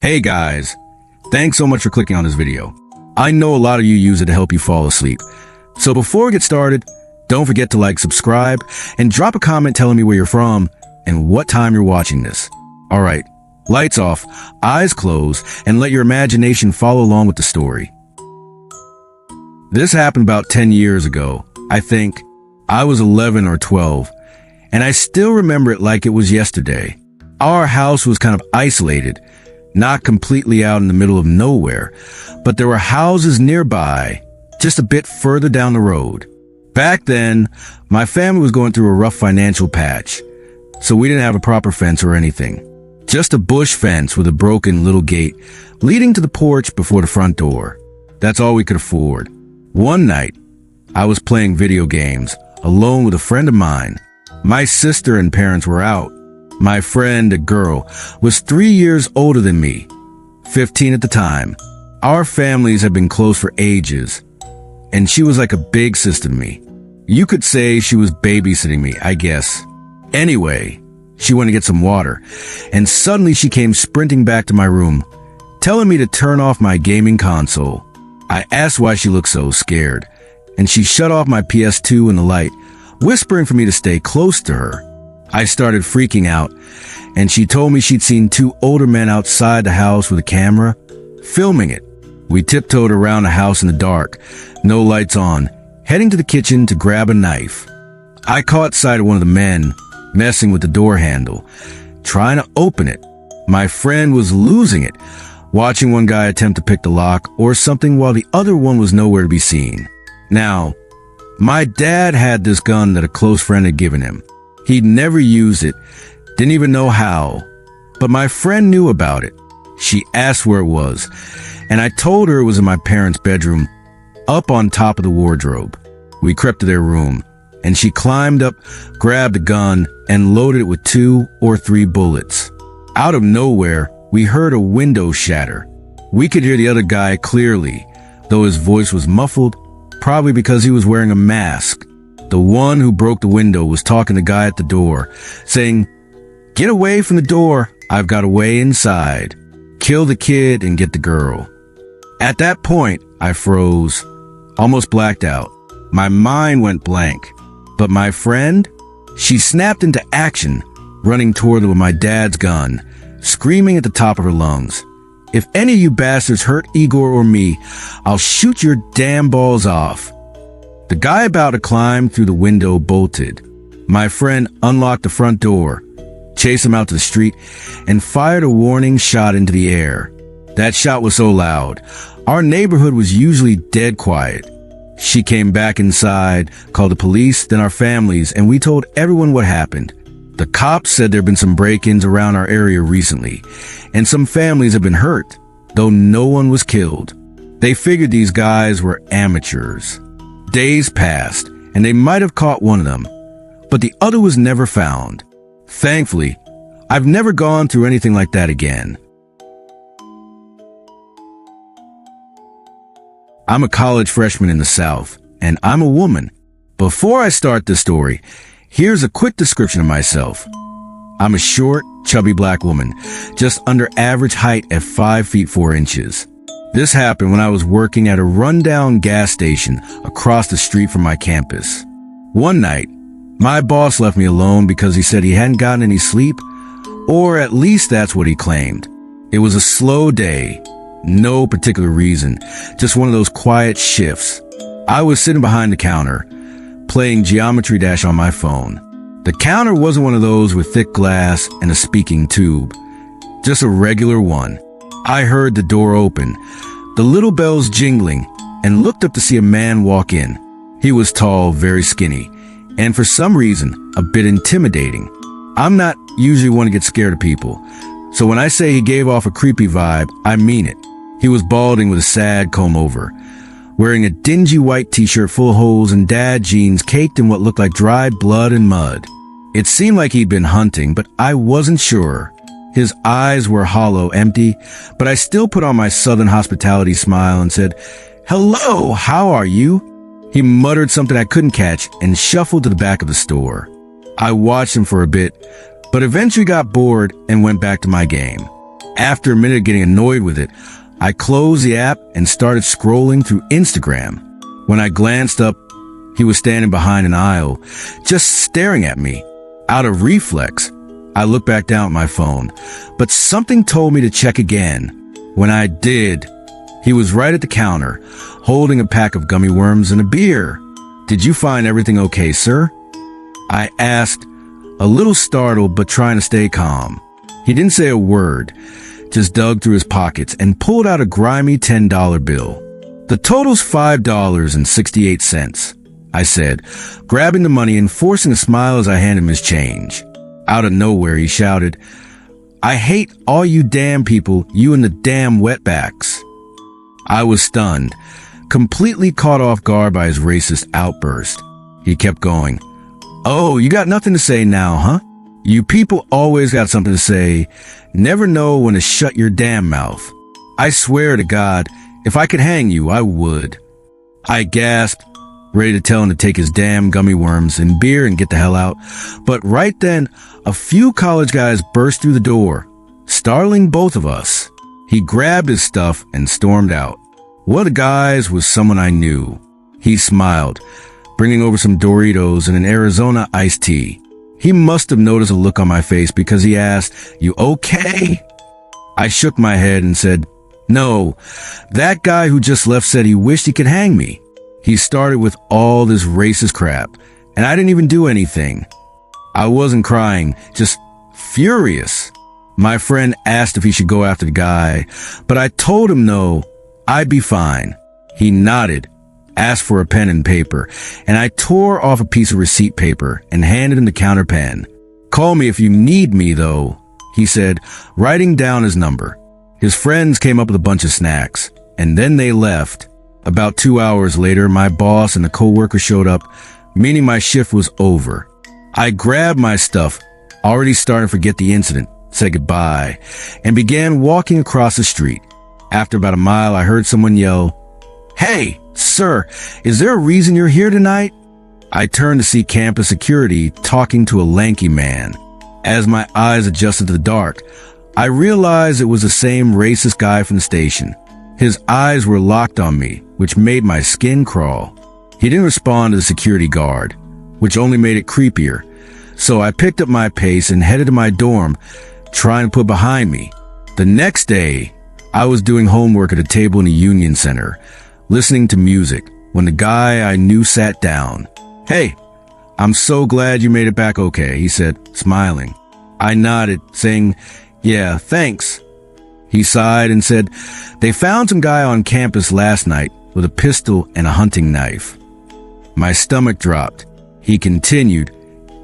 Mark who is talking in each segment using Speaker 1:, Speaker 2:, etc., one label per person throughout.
Speaker 1: Hey guys, thanks so much for clicking on this video. I know a lot of you use it to help you fall asleep. So before we get started, don't forget to like, subscribe, and drop a comment telling me where you're from and what time you're watching this. Alright, lights off, eyes closed, and let your imagination follow along with the story. This happened about 10 years ago, I think. I was 11 or 12, and I still remember it like it was yesterday. Our house was kind of isolated, not completely out in the middle of nowhere, but there were houses nearby, just a bit further down the road. Back then, my family was going through a rough financial patch, so we didn't have a proper fence or anything. Just a bush fence with a broken little gate leading to the porch before the front door. That's all we could afford. One night, I was playing video games, alone with a friend of mine. My sister and parents were out. My friend, a girl, was 3 years older than me, 15 at the time. Our families had been close for ages, and she was like a big sister to me. You could say she was babysitting me, I guess. Anyway, she went to get some water, and suddenly she came sprinting back to my room, telling me to turn off my gaming console. I asked why she looked so scared, and she shut off my PS2 and the light, whispering for me to stay close to her. I started freaking out, and she told me she'd seen two older men outside the house with a camera, filming it. We tiptoed around the house in the dark, no lights on, heading to the kitchen to grab a knife. I caught sight of one of the men, messing with the door handle, trying to open it. My friend was losing it, watching one guy attempt to pick the lock or something while the other one was nowhere to be seen. Now, my dad had this gun that a close friend had given him. He'd never used it, didn't even know how, but my friend knew about it. She asked where it was, and I told her it was in my parents' bedroom, up on top of the wardrobe. We crept to their room, and she climbed up, grabbed a gun, and loaded it with 2 or 3 bullets. Out of nowhere, we heard a window shatter. We could hear the other guy clearly, though his voice was muffled, probably because he was wearing a mask. The one who broke the window was talking to the guy at the door, saying, "Get away from the door, I've got a way inside. Kill the kid and get the girl." At that point, I froze, almost blacked out. My mind went blank. But my friend? She snapped into action, running toward them with my dad's gun, screaming at the top of her lungs, "If any of you bastards hurt Igor or me, I'll shoot your damn balls off." The guy about to climb through the window bolted. My friend unlocked the front door, chased him out to the street, and fired a warning shot into the air. That shot was so loud. Our neighborhood was usually dead quiet. She came back inside, called the police, then our families, and we told everyone what happened. The cops said there had been some break-ins around our area recently, and some families had been hurt, though no one was killed. They figured these guys were amateurs. Days passed, and they might have caught one of them, but the other was never found. Thankfully, I've never gone through anything like that again. I'm a college freshman in the South, and I'm a woman. Before I start this story, here's a quick description of myself. I'm a short, chubby black woman, just under average height at 5 feet 4 inches. This happened when I was working at a rundown gas station across the street from my campus. One night, my boss left me alone because he said he hadn't gotten any sleep, or at least that's what he claimed. It was a slow day, no particular reason, just one of those quiet shifts. I was sitting behind the counter, playing Geometry Dash on my phone. The counter wasn't one of those with thick glass and a speaking tube, just a regular one. I heard the door open, the little bells jingling, and looked up to see a man walk in. He was tall, very skinny, and for some reason, a bit intimidating. I'm not usually one to get scared of people, so when I say he gave off a creepy vibe, I mean it. He was balding with a sad comb over, wearing a dingy white t-shirt full of holes and dad jeans caked in what looked like dried blood and mud. It seemed like he'd been hunting, but I wasn't sure. His eyes were hollow, empty, but I still put on my southern hospitality smile and said, "Hello, how are you?" He muttered something I couldn't catch and shuffled to the back of the store. I watched him for a bit, but eventually got bored and went back to my game. After a minute of getting annoyed with it, I closed the app and started scrolling through Instagram. When I glanced up, he was standing behind an aisle, just staring at me. Out of reflex, I looked back down at my phone, but something told me to check again. When I did, he was right at the counter, holding a pack of gummy worms and a beer. "Did you find everything okay, sir?" I asked, a little startled but trying to stay calm. He didn't say a word, just dug through his pockets and pulled out a grimy $10 bill. "The total's $5.68, I said, grabbing the money and forcing a smile as I handed him his change. Out of nowhere, he shouted, "I hate all you damn people, you and the damn wetbacks." I was stunned, completely caught off guard by his racist outburst. He kept going. "Oh, you got nothing to say now, huh? You people always got something to say. Never know when to shut your damn mouth. I swear to God, if I could hang you, I would." I gasped, ready to tell him to take his damn gummy worms and beer and get the hell out. But right then, a few college guys burst through the door, startling both of us. He grabbed his stuff and stormed out. One of the guys was someone I knew. He smiled, bringing over some Doritos and an Arizona iced tea. He must have noticed a look on my face because he asked, "You okay?" I shook my head and said, "No, that guy who just left said he wished he could hang me. He started with all this racist crap, and I didn't even do anything." I wasn't crying, just furious. My friend asked if he should go after the guy, but I told him no, I'd be fine. He nodded, asked for a pen and paper, and I tore off a piece of receipt paper and handed him the counter pen. "Call me if you need me, though," he said, writing down his number. His friends came up with a bunch of snacks, and then they left. About 2 hours later, my boss and a coworker showed up, meaning my shift was over. I grabbed my stuff, already starting to forget the incident, said goodbye, and began walking across the street. After about a mile, I heard someone yell, "Hey, sir, is there a reason you're here tonight?" I turned to see campus security talking to a lanky man. As my eyes adjusted to the dark, I realized it was the same racist guy from the station. His eyes were locked on me, which made my skin crawl. He didn't respond to the security guard, which only made it creepier. So I picked up my pace and headed to my dorm, trying to put behind me. The next day, I was doing homework at a table in the Union Center, listening to music, when the guy I knew sat down. "Hey, I'm so glad you made it back okay," he said, smiling. I nodded, saying, "Yeah, thanks." He sighed and said, "They found some guy on campus last night with a pistol and a hunting knife." My stomach dropped. He continued.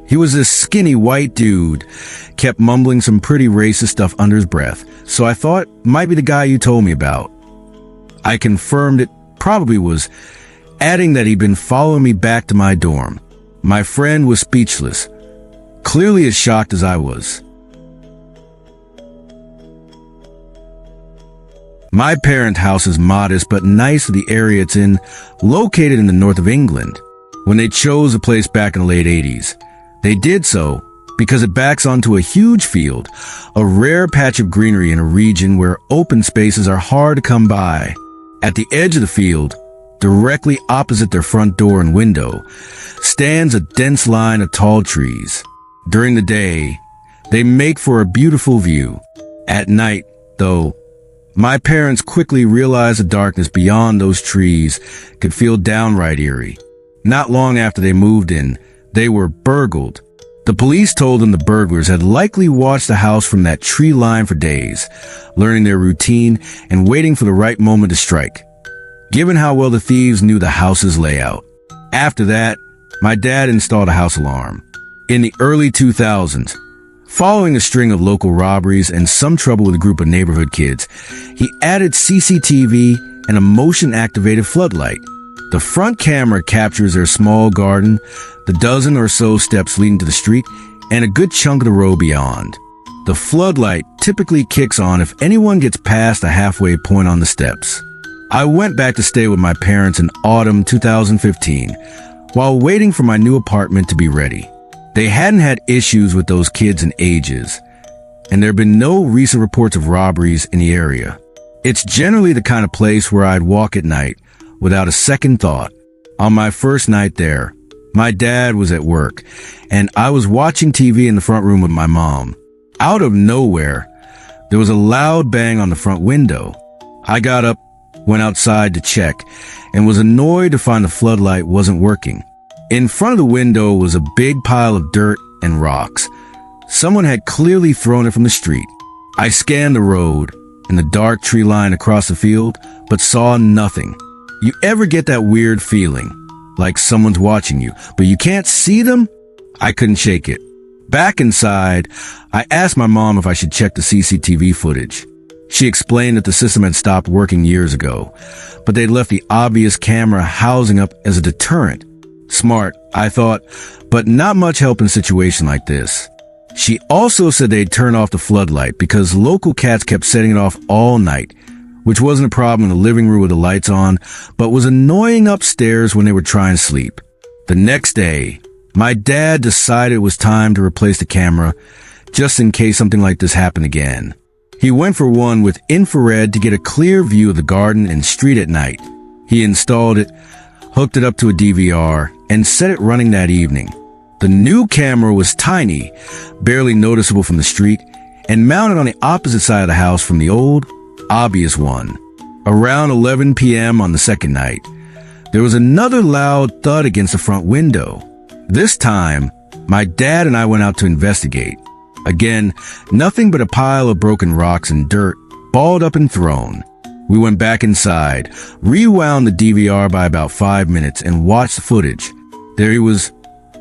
Speaker 1: He was this skinny white dude, kept mumbling some pretty racist stuff under his breath, so I thought it might be the guy you told me about. I confirmed it probably was, adding that he'd been following me back to my dorm. My friend was speechless, clearly as shocked as I was. My parent house is modest but nice for the area it's in, located in the north of England. When they chose a place back in the late 80s, they did so because it backs onto a huge field, a rare patch of greenery in a region where open spaces are hard to come by. At the edge of the field, directly opposite their front door and window, stands a dense line of tall trees. During the day, they make for a beautiful view. At night, though, my parents quickly realized the darkness beyond those trees could feel downright eerie. Not long after they moved in, they were burgled. The police told them the burglars had likely watched the house from that tree line for days, learning their routine and waiting for the right moment to strike, given how well the thieves knew the house's layout. After that, my dad installed a house alarm. In the early 2000s, following a string of local robberies and some trouble with a group of neighborhood kids, he added CCTV and a motion-activated floodlight. The front camera captures their small garden, the dozen or so steps leading to the street, and a good chunk of the road beyond. The floodlight typically kicks on if anyone gets past the halfway point on the steps. I went back to stay with my parents in autumn 2015, while waiting for my new apartment to be ready. They hadn't had issues with those kids in ages. and there have been no recent reports of robberies in the area. It's generally the kind of place where I'd walk at night without a second thought. On my first night there, my dad was at work, and I was watching TV in the front room with my mom. Out of nowhere, there was a loud bang on the front window. I got up, went outside to check, and was annoyed to find the floodlight wasn't working. In front of the window was a big pile of dirt and rocks. Someone had clearly thrown it from the street. I scanned the road and the dark tree line across the field, but saw nothing. You ever get that weird feeling, like someone's watching you, but you can't see them? I couldn't shake it. Back inside, I asked my mom if I should check the CCTV footage. She explained that the system had stopped working years ago, but they'd left the obvious camera housing up as a deterrent. Smart, I thought, but not much help in a situation like this. She also said they'd turn off the floodlight because local cats kept setting it off all night, which wasn't a problem in the living room with the lights on, but was annoying upstairs when they were trying to sleep. The next day, my dad decided it was time to replace the camera, just in case something like this happened again. He went for one with infrared to get a clear view of the garden and street at night. He installed it, hooked it up to a DVR, and set it running that evening. The new camera was tiny, barely noticeable from the street, and mounted on the opposite side of the house from the old, obvious one. Around 11 p.m. on the second night, there was another loud thud against the front window. This time, my dad and I went out to investigate. Again, nothing but a pile of broken rocks and dirt, balled up and thrown. We went back inside, rewound the DVR by about 5 minutes, and watched the footage. There he was,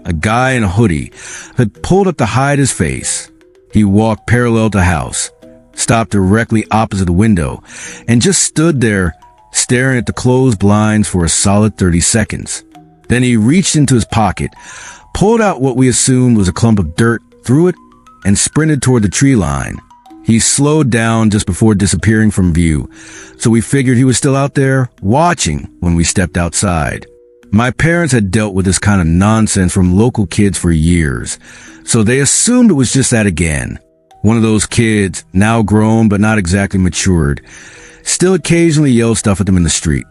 Speaker 1: a guy in a hoodie, had pulled up to hide his face. He walked parallel to the house, stopped directly opposite the window, and just stood there, staring at the closed blinds for a solid 30 seconds. Then he reached into his pocket, pulled out what we assumed was a clump of dirt, threw it, and sprinted toward the tree line. He slowed down just before disappearing from view, so we figured he was still out there, watching when we stepped outside. My parents had dealt with this kind of nonsense from local kids for years, so they assumed it was just that again. One of those kids, now grown but not exactly matured, still occasionally yelled stuff at them in the street.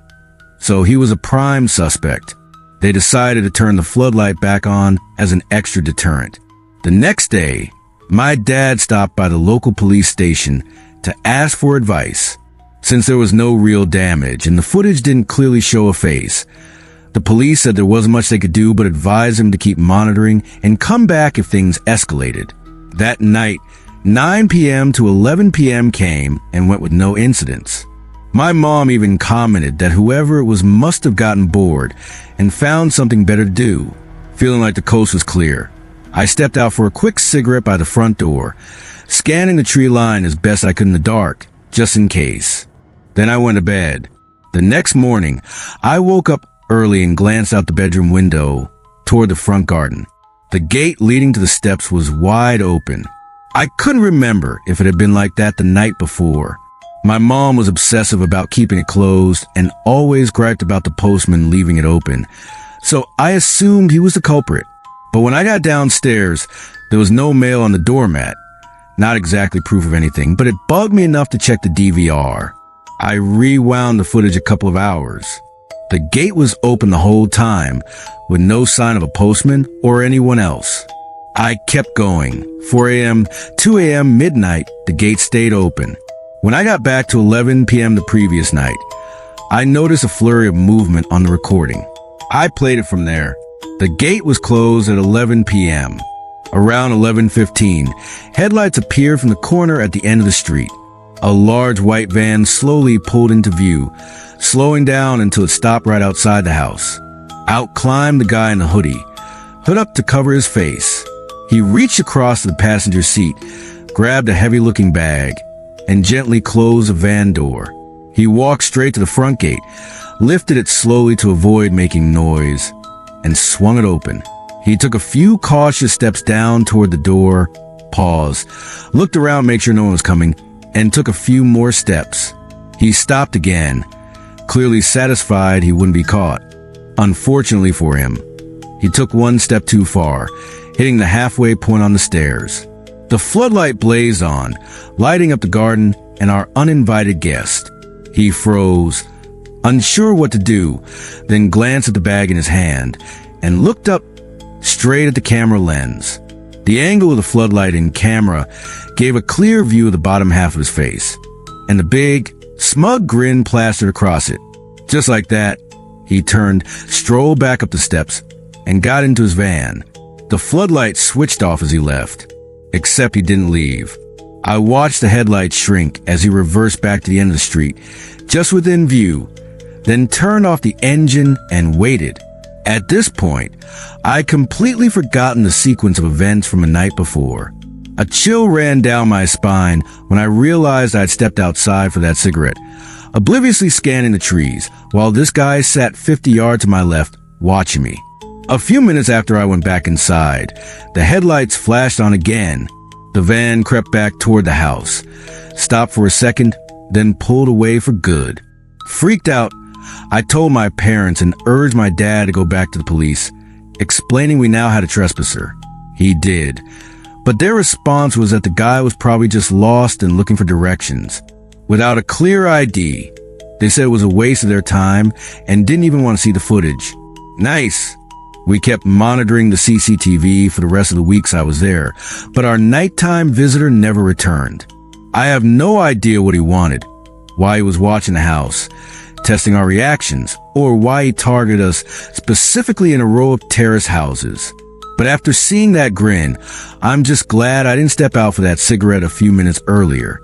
Speaker 1: So he was a prime suspect. They decided to turn the floodlight back on as an extra deterrent. The next day, my dad stopped by the local police station to ask for advice. Since there was no real damage and the footage didn't clearly show a face, the police said there wasn't much they could do but advise him to keep monitoring and come back if things escalated. That night, 9 p.m. to 11 p.m. came and went with no incidents. My mom even commented that whoever it was must have gotten bored and found something better to do. Feeling like the coast was clear, I stepped out for a quick cigarette by the front door, scanning the tree line as best I could in the dark, just in case. Then I went to bed. The next morning, I woke up early and glanced out the bedroom window toward the front garden. The gate leading to the steps was wide open. I couldn't remember if it had been like that the night before. My mom was obsessive about keeping it closed and always griped about the postman leaving it open, so I assumed he was the culprit. But when I got downstairs, there was no mail on the doormat. Not exactly proof of anything, but it bugged me enough to check the DVR. I rewound the footage a couple of hours. The gate was open the whole time, with no sign of a postman or anyone else. I kept going. 4 a.m., 2 a.m., midnight, the gate stayed open. When I got back to 11 p.m. the previous night, I noticed a flurry of movement on the recording. I played it from there. The gate was closed at 11 p.m. Around 11:15, headlights appeared from the corner at the end of the street. A large white van slowly pulled into view, slowing down until it stopped right outside the house. Out climbed the guy in the hoodie, hood up to cover his face. He reached across to the passenger seat, grabbed a heavy-looking bag, and gently closed the van door. He walked straight to the front gate, lifted it slowly to avoid making noise, and swung it open. He took a few cautious steps down toward the door, paused, looked around to make sure no one was coming, and took a few more steps. He stopped again, clearly satisfied he wouldn't be caught. Unfortunately for him, he took one step too far, hitting the halfway point on the stairs. The floodlight blazed on, lighting up the garden and our uninvited guest. He froze, unsure what to do, then glanced at the bag in his hand and looked up straight at the camera lens. The angle of the floodlight in camera gave a clear view of the bottom half of his face, and the big, smug grin plastered across it. Just like that, he turned, strolled back up the steps, and got into his van. The floodlight switched off as he left, except he didn't leave. I watched the headlights shrink as he reversed back to the end of the street, just within view, then turned off the engine and waited. At this point, I completely forgotten the sequence of events from the night before. A chill ran down my spine when I realized I'd stepped outside for that cigarette, obliviously scanning the trees, while this guy sat 50 yards to my left, watching me. A few minutes after I went back inside, the headlights flashed on again. The van crept back toward the house, stopped for a second, then pulled away for good. Freaked out, I told my parents and urged my dad to go back to the police, explaining we now had a trespasser. He did, but their response was that the guy was probably just lost and looking for directions. Without a clear ID, they said it was a waste of their time and didn't even want to see the footage. Nice. We kept monitoring the CCTV for the rest of the weeks I was there, but our nighttime visitor never returned. I have no idea what he wanted, why he was watching the house, testing our reactions, or why he targeted us specifically in a row of terrace houses. But after seeing that grin, I'm just glad I didn't step out for that cigarette a few minutes earlier.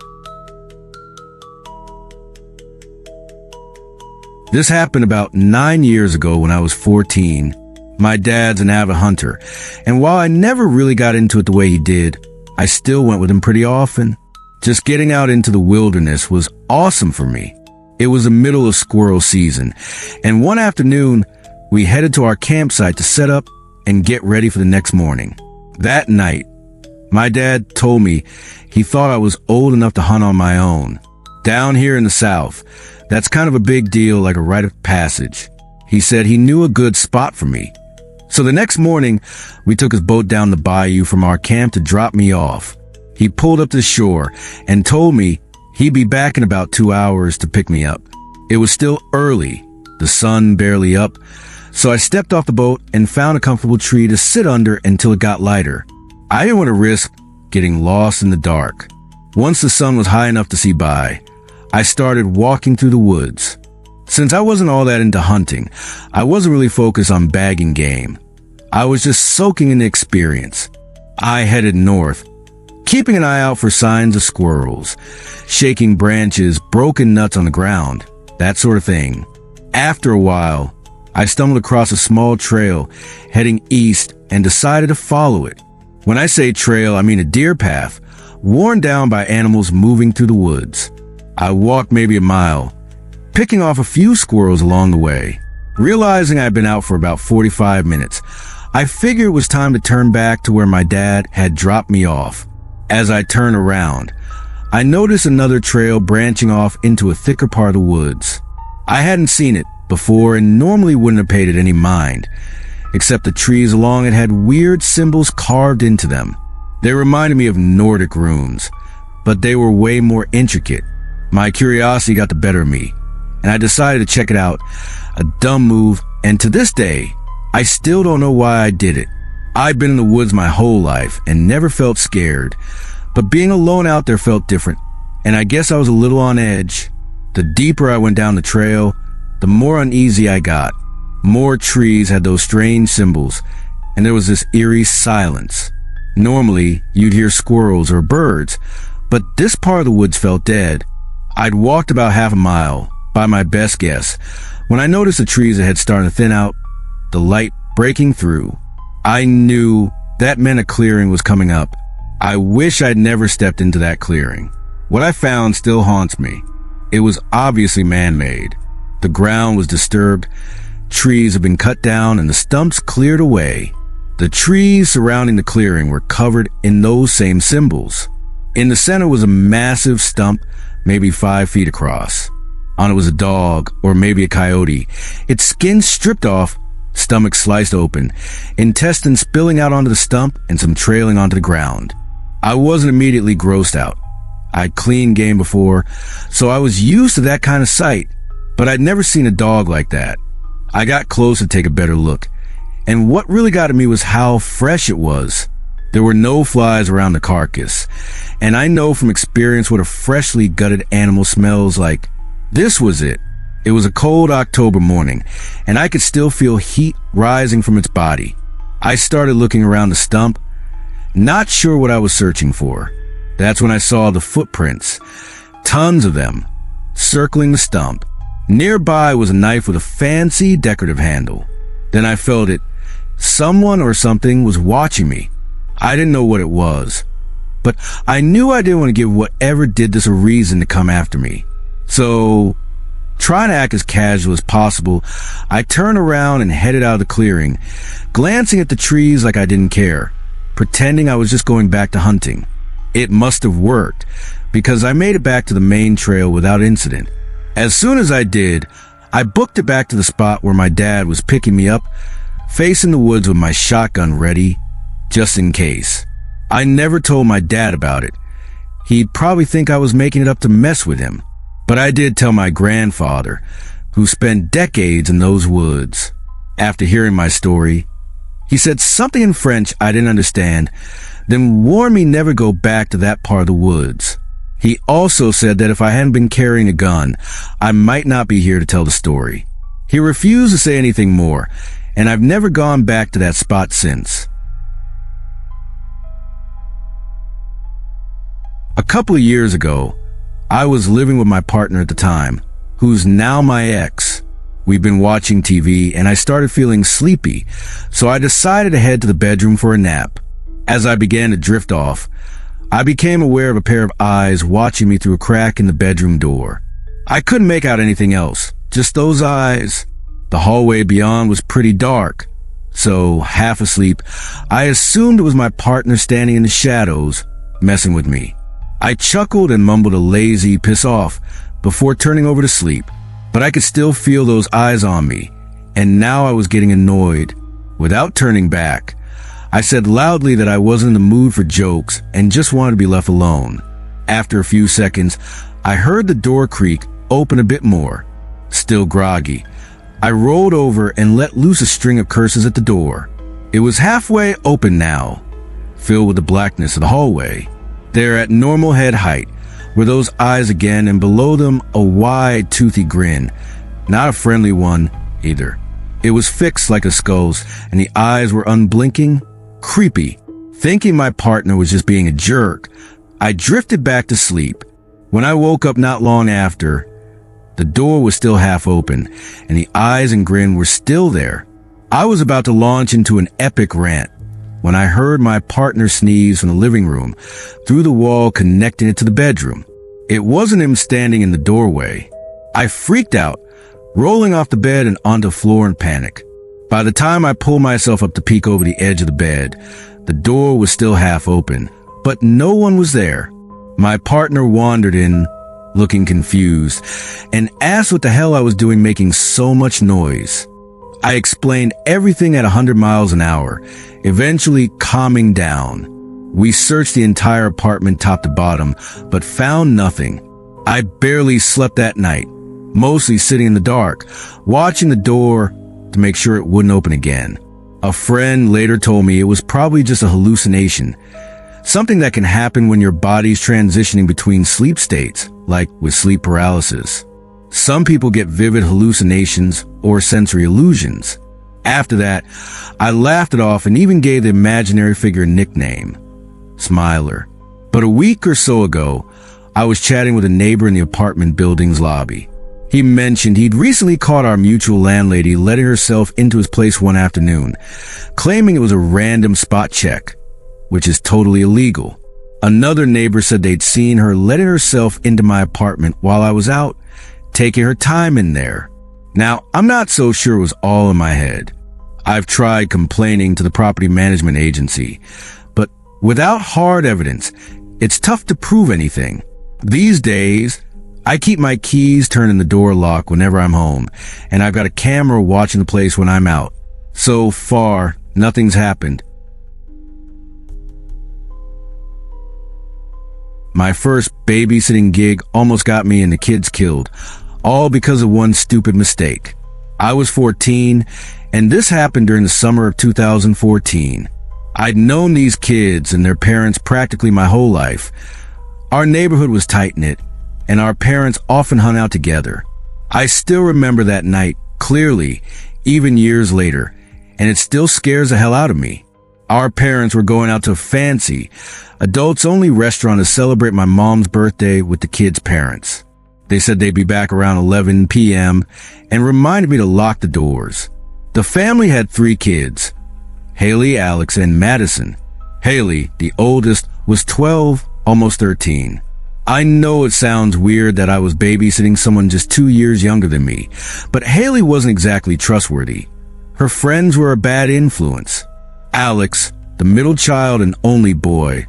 Speaker 1: This happened about 9 years ago when I was 14. My dad's an avid hunter, and while I never really got into it the way he did, I still went with him pretty often. Just getting out into the wilderness was awesome for me. It was the middle of squirrel season, and one afternoon, we headed to our campsite to set up and get ready for the next morning. That night, my dad told me he thought I was old enough to hunt on my own. Down here in the South, that's kind of a big deal, like a rite of passage. He said he knew a good spot for me. So the next morning, we took his boat down the bayou from our camp to drop me off. He pulled up to the shore and told me he'd be back in about 2 hours to pick me up. It was still early, the sun barely up, so I stepped off the boat and found a comfortable tree to sit under until it got lighter. I didn't want to risk getting lost in the dark. Once the sun was high enough to see by, I started walking through the woods. Since I wasn't all that into hunting, I wasn't really focused on bagging game. I was just soaking in the experience. I headed north, keeping an eye out for signs of squirrels, shaking branches, broken nuts on the ground, that sort of thing. After a while, I stumbled across a small trail heading east and decided to follow it. When I say trail, I mean a deer path, worn down by animals moving through the woods. I walked maybe a mile, picking off a few squirrels along the way. Realizing I'd been out for about 45 minutes, I figured it was time to turn back to where my dad had dropped me off. As I turned around, I noticed another trail branching off into a thicker part of the woods. I hadn't seen it before and normally wouldn't have paid it any mind, except the trees along it had weird symbols carved into them. They reminded me of Nordic runes, but they were way more intricate. My curiosity got the better of me, and I decided to check it out. A dumb move, and to this day, I still don't know why I did it. I'd been in the woods my whole life and never felt scared, but being alone out there felt different, and I guess I was a little on edge. The deeper I went down the trail, the more uneasy I got. More trees had those strange symbols, and there was this eerie silence. Normally, you'd hear squirrels or birds, but this part of the woods felt dead. I'd walked about half a mile, by my best guess, when I noticed the trees ahead starting to thin out, the light breaking through. I knew that meant a clearing was coming up. I wish I'd never stepped into that clearing. What I found still haunts me. It was obviously man-made. The ground was disturbed, trees had been cut down, and the stumps cleared away. The trees surrounding the clearing were covered in those same symbols. In the center was a massive stump, maybe 5 feet across. On it was a dog, or maybe a coyote, its skin stripped off, stomach sliced open, intestines spilling out onto the stump and some trailing onto the ground. I wasn't immediately grossed out. I'd cleaned game before, so I was used to that kind of sight, but I'd never seen a dog like that. I got close to take a better look, and what really got to me was how fresh it was. There were no flies around the carcass, and I know from experience what a freshly gutted animal smells like. This was it. It was a cold October morning, and I could still feel heat rising from its body. I started looking around the stump, not sure what I was searching for. That's when I saw the footprints, tons of them, circling the stump. Nearby was a knife with a fancy decorative handle. Then I felt it. Someone or something was watching me. I didn't know what it was, but I knew I didn't want to give whatever did this a reason to come after me. So, trying to act as casual as possible, I turned around and headed out of the clearing, glancing at the trees like I didn't care, pretending I was just going back to hunting. It must have worked, because I made it back to the main trail without incident. As soon as I did, I booked it back to the spot where my dad was picking me up, facing the woods with my shotgun ready, just in case. I never told my dad about it. He'd probably think I was making it up to mess with him. But I did tell my grandfather, who spent decades in those woods. After hearing my story, he said something in French I didn't understand, then warned me never go back to that part of the woods. He also said that if I hadn't been carrying a gun, I might not be here to tell the story. He refused to say anything more, and I've never gone back to that spot since. A couple of years ago, I was living with my partner at the time, who's now my ex. We'd been watching TV and I started feeling sleepy, so I decided to head to the bedroom for a nap. As I began to drift off, I became aware of a pair of eyes watching me through a crack in the bedroom door. I couldn't make out anything else, just those eyes. The hallway beyond was pretty dark, so half asleep, I assumed it was my partner standing in the shadows, messing with me. I chuckled and mumbled a lazy piss off before turning over to sleep, but I could still feel those eyes on me, and now I was getting annoyed. Without turning back, I said loudly that I wasn't in the mood for jokes and just wanted to be left alone. After a few seconds, I heard the door creak open a bit more. Still groggy, I rolled over and let loose a string of curses at the door. It was halfway open now, filled with the blackness of the hallway. There at normal head height were those eyes again, and below them a wide, toothy grin. Not a friendly one, either. It was fixed like a skull's, and the eyes were unblinking, creepy. Thinking my partner was just being a jerk, I drifted back to sleep. When I woke up not long after, the door was still half open, and the eyes and grin were still there. I was about to launch into an epic rant when I heard my partner sneeze from the living room through the wall connecting it to the bedroom. It wasn't him standing in the doorway. I freaked out, rolling off the bed and onto the floor in panic. By the time I pulled myself up to peek over the edge of the bed, the door was still half open, but no one was there. My partner wandered in, looking confused, and asked what the hell I was doing making so much noise. I explained everything at 100 miles an hour, eventually calming down. We searched the entire apartment top to bottom, but found nothing. I barely slept that night, mostly sitting in the dark, watching the door to make sure it wouldn't open again. A friend later told me it was probably just a hallucination, something that can happen when your body's transitioning between sleep states, like with sleep paralysis. Some people get vivid hallucinations or sensory illusions. After that, I laughed it off and even gave the imaginary figure a nickname, Smiler. But a week or so ago, I was chatting with a neighbor in the apartment building's lobby. He mentioned he'd recently caught our mutual landlady letting herself into his place one afternoon, claiming it was a random spot check, which is totally illegal. Another neighbor said they'd seen her letting herself into my apartment while I was out, taking her time in there. Now, I'm not so sure it was all in my head. I've tried complaining to the property management agency, but without hard evidence, it's tough to prove anything. These days, I keep my keys turned in the door lock whenever I'm home, and I've got a camera watching the place when I'm out. So far, nothing's happened. My first babysitting gig almost got me and the kids killed, all because of one stupid mistake. I was 14, and this happened during the summer of 2014. I'd known these kids and their parents practically my whole life. Our neighborhood was tight-knit, and our parents often hung out together. I still remember that night clearly, even years later, and it still scares the hell out of me. Our parents were going out to a fancy, adults-only restaurant to celebrate my mom's birthday with the kids' parents. They said they'd be back around 11 p.m. and reminded me to lock the doors. The family had 3 kids, Haley, Alex, and Madison. Haley, the oldest, was 12, almost 13. I know it sounds weird that I was babysitting someone just 2 years younger than me, but Haley wasn't exactly trustworthy. Her friends were a bad influence. Alex, the middle child and only boy,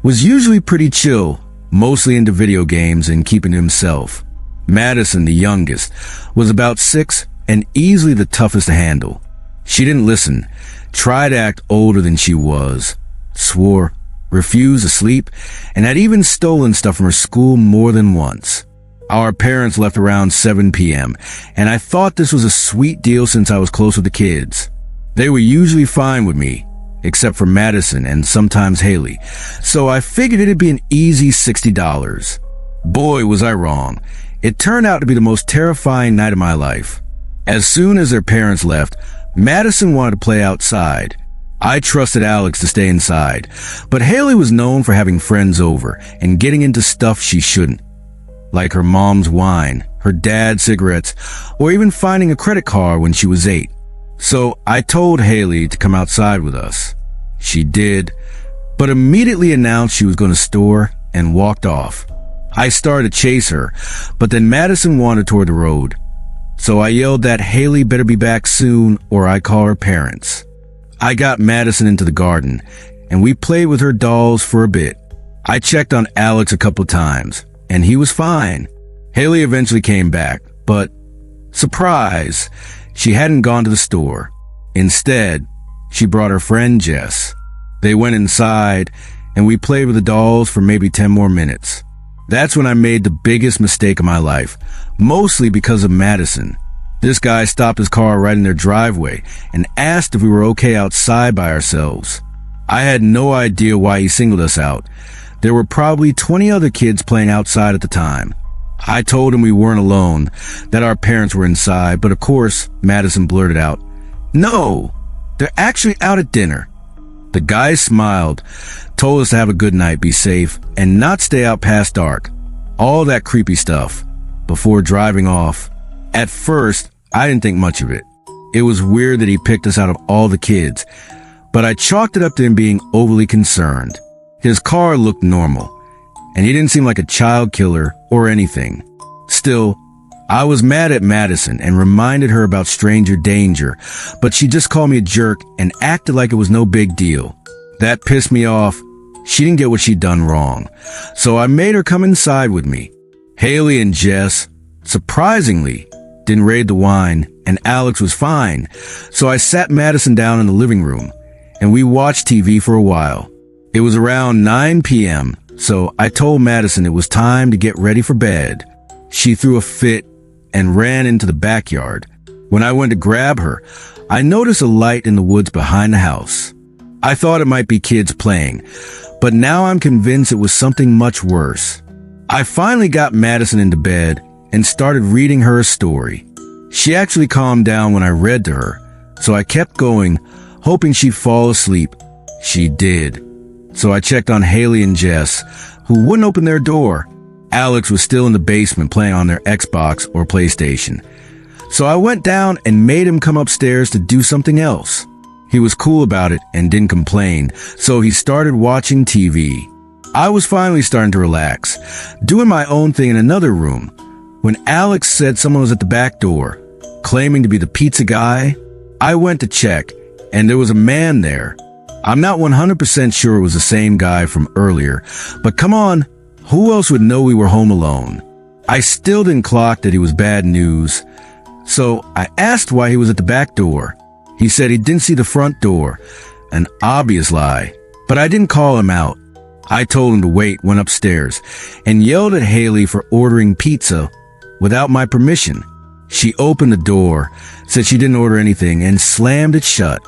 Speaker 1: was usually pretty chill, mostly into video games and keeping to himself. Madison, the youngest, was about 6 and easily the toughest to handle. She didn't listen, tried to act older than she was, swore, refused to sleep, and had even stolen stuff from her school more than once. Our parents left around 7 p.m., and I thought this was a sweet deal since I was close with the kids. They were usually fine with me, except for Madison and sometimes Haley, so I figured it'd be an easy $60. Boy, was I wrong. It turned out to be the most terrifying night of my life. As soon as their parents left, Madison wanted to play outside. I trusted Alex to stay inside, but Haley was known for having friends over and getting into stuff she shouldn't, like her mom's wine, her dad's cigarettes, or even finding a credit card when she was 8. So I told Haley to come outside with us. She did, but immediately announced she was going to store and walked off. I started to chase her, but then Madison wandered toward the road. So I yelled that Haley better be back soon or I call her parents. I got Madison into the garden, and we played with her dolls for a bit. I checked on Alex a couple times, and he was fine. Haley eventually came back, but surprise, she hadn't gone to the store. Instead, she brought her friend Jess. They went inside, and we played with the dolls for maybe 10 more minutes. That's when I made the biggest mistake of my life, mostly because of Madison. This guy stopped his car right in their driveway and asked if we were okay outside by ourselves. I had no idea why he singled us out. There were probably 20 other kids playing outside at the time. I told him we weren't alone, that our parents were inside, but of course, Madison blurted out, "No, they're actually out at dinner." The guy smiled, told us to have a good night, be safe, and not stay out past dark. All that creepy stuff, before driving off. At first, I didn't think much of it. It was weird that he picked us out of all the kids, but I chalked it up to him being overly concerned. His car looked normal, and he didn't seem like a child killer or anything. Still, I was mad at Madison and reminded her about stranger danger, but she just called me a jerk and acted like it was no big deal. That pissed me off. She didn't get what she'd done wrong, so I made her come inside with me. Haley and Jess, surprisingly, didn't raid the wine, and Alex was fine, so I sat Madison down in the living room, and we watched TV for a while. It was around 9 p.m., so I told Madison it was time to get ready for bed. She threw a fit and ran into the backyard. When I went to grab her, I noticed a light in the woods behind the house. I thought it might be kids playing, but now I'm convinced it was something much worse. I finally got Madison into bed and started reading her a story. She actually calmed down when I read to her, so I kept going, hoping she'd fall asleep. She did. So I checked on Haley and Jess, who wouldn't open their door. Alex was still in the basement playing on their Xbox or PlayStation. So I went down and made him come upstairs to do something else. He was cool about it and didn't complain, so he started watching TV. I was finally starting to relax, doing my own thing in another room, when Alex said someone was at the back door, claiming to be the pizza guy. I went to check, and there was a man there. I'm not 100% sure it was the same guy from earlier, but come on, who else would know we were home alone? I still didn't clock that he was bad news, so I asked why he was at the back door. He said he didn't see the front door, an obvious lie, but I didn't call him out. I told him to wait, went upstairs, and yelled at Haley for ordering pizza without my permission. She opened the door, said she didn't order anything, and slammed it shut.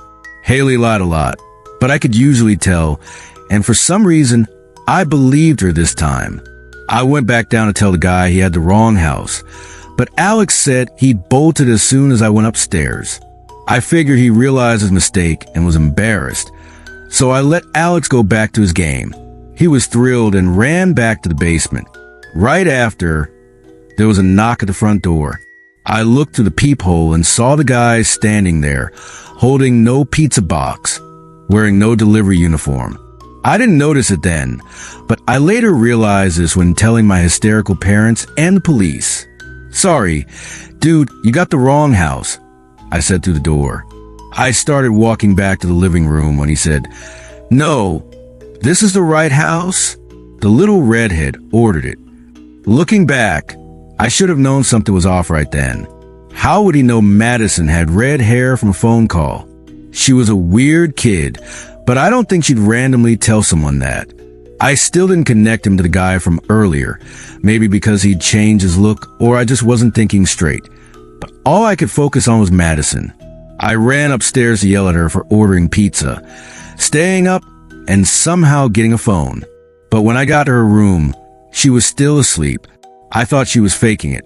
Speaker 1: Haley lied a lot, but I could usually tell, and for some reason, I believed her this time. I went back down to tell the guy he had the wrong house, but Alex said he bolted as soon as I went upstairs. I figured he realized his mistake and was embarrassed, so I let Alex go back to his game. He was thrilled and ran back to the basement. Right after, there was a knock at the front door. I looked through the peephole and saw the guy standing there, holding no pizza box, wearing no delivery uniform. I didn't notice it then, but I later realized this when telling my hysterical parents and the police. "Sorry, dude, you got the wrong house," I said through the door. I started walking back to the living room when he said, "No, this is the right house." The little redhead ordered it. Looking back, I should have known something was off right then. How would he know Madison had red hair from a phone call? She was a weird kid, but I don't think she'd randomly tell someone that. I still didn't connect him to the guy from earlier, maybe because he'd changed his look or I just wasn't thinking straight. But all I could focus on was Madison. I ran upstairs to yell at her for ordering pizza, staying up, and somehow getting a phone. But when I got to her room, she was still asleep. I thought she was faking it.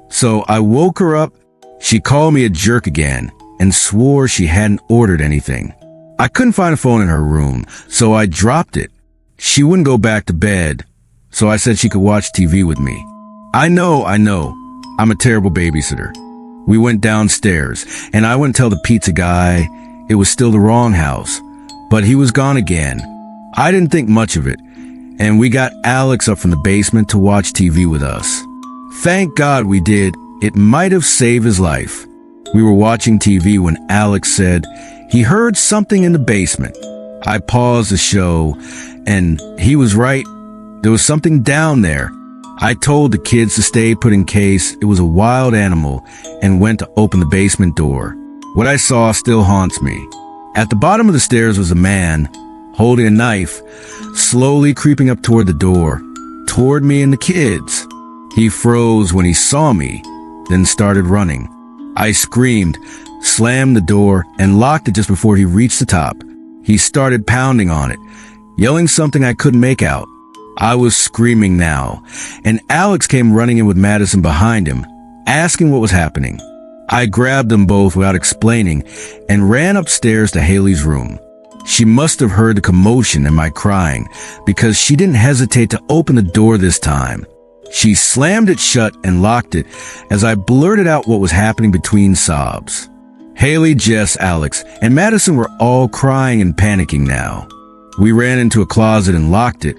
Speaker 1: So I woke her up. She called me a jerk again and swore she hadn't ordered anything. I couldn't find a phone in her room, so I dropped it. She wouldn't go back to bed, so I said she could watch TV with me. I know. I'm a terrible babysitter. We went downstairs, and I wouldn't tell the pizza guy it was still the wrong house, but he was gone again. I didn't think much of it, and we got Alex up from the basement to watch TV with us. Thank God we did. It might have saved his life. We were watching TV when Alex said he heard something in the basement. I paused the show, and he was right. There was something down there. I told the kids to stay put in case it was a wild animal and went to open the basement door. What I saw still haunts me. At the bottom of the stairs was a man holding a knife, slowly creeping up toward the door, toward me and the kids. He froze when he saw me, then started running. I screamed, slammed the door, and locked it just before he reached the top. He started pounding on it, yelling something I couldn't make out. I was screaming now, and Alex came running in with Madison behind him, asking what was happening. I grabbed them both without explaining and ran upstairs to Haley's room. She must have heard the commotion and my crying because she didn't hesitate to open the door this time. She slammed it shut and locked it as I blurted out what was happening between sobs. Haley, Jess, Alex, and Madison were all crying and panicking now. We ran into a closet and locked it,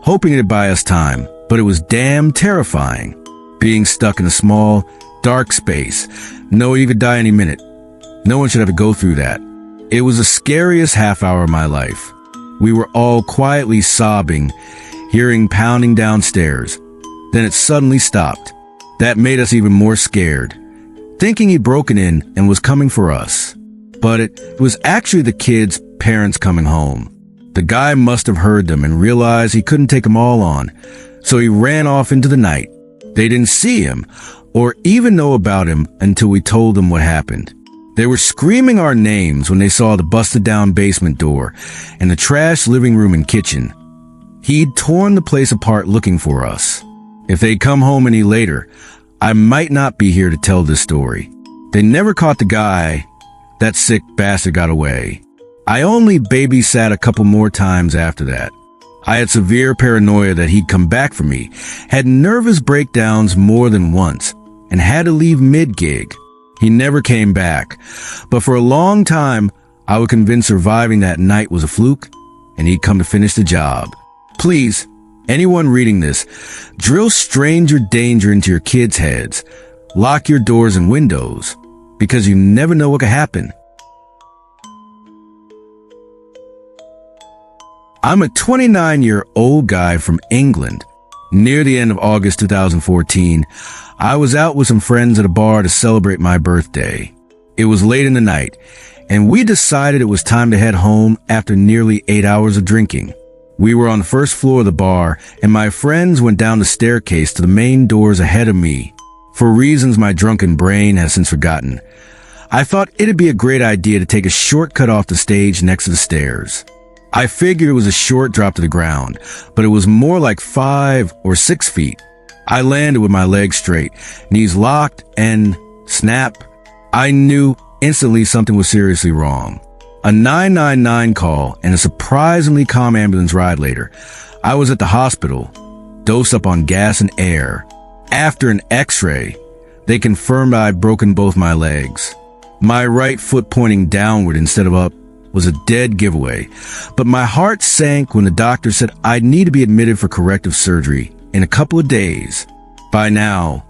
Speaker 1: hoping it'd buy us time, but it was damn terrifying. Being stuck in a small, dark space, knowing you could die any minute. No one should have to go through that. It was the scariest half hour of my life. We were all quietly sobbing, hearing pounding downstairs. Then it suddenly stopped. That made us even more scared, thinking he'd broken in and was coming for us. But it was actually the kids' parents coming home. The guy must have heard them and realized he couldn't take them all on, so he ran off into the night. They didn't see him or even know about him until we told them what happened. They were screaming our names when they saw the busted down basement door and the trashed living room and kitchen. He'd torn the place apart looking for us. If they'd come home any later, I might not be here to tell this story. They never caught the guy. That sick bastard got away. I only babysat a couple more times after that. I had severe paranoia that he'd come back for me, had nervous breakdowns more than once, and had to leave mid-gig. He never came back, but for a long time, I was convinced surviving that night was a fluke, and he'd come to finish the job. Please, anyone reading this, drill stranger danger into your kids' heads. Lock your doors and windows, because you never know what could happen. I'm a 29-year-old guy from England. Near the end of August 2014, I was out with some friends at a bar to celebrate my birthday. It was late in the night, and we decided it was time to head home after nearly 8 hours of drinking. We were on the first floor of the bar, and my friends went down the staircase to the main doors ahead of me. For reasons my drunken brain has since forgotten, I thought it'd be a great idea to take a shortcut off the stage next to the stairs. I figured it was a short drop to the ground, but it was more like 5 or 6 feet. I landed with my legs straight, knees locked, and snap. I knew instantly something was seriously wrong. A 999 call and a surprisingly calm ambulance ride later, I was at the hospital, dosed up on gas and air. After an x-ray, they confirmed I'd broken both my legs. My right foot pointing downward instead of up was a dead giveaway, but my heart sank when the doctor said I'd need to be admitted for corrective surgery in a couple of days. By now,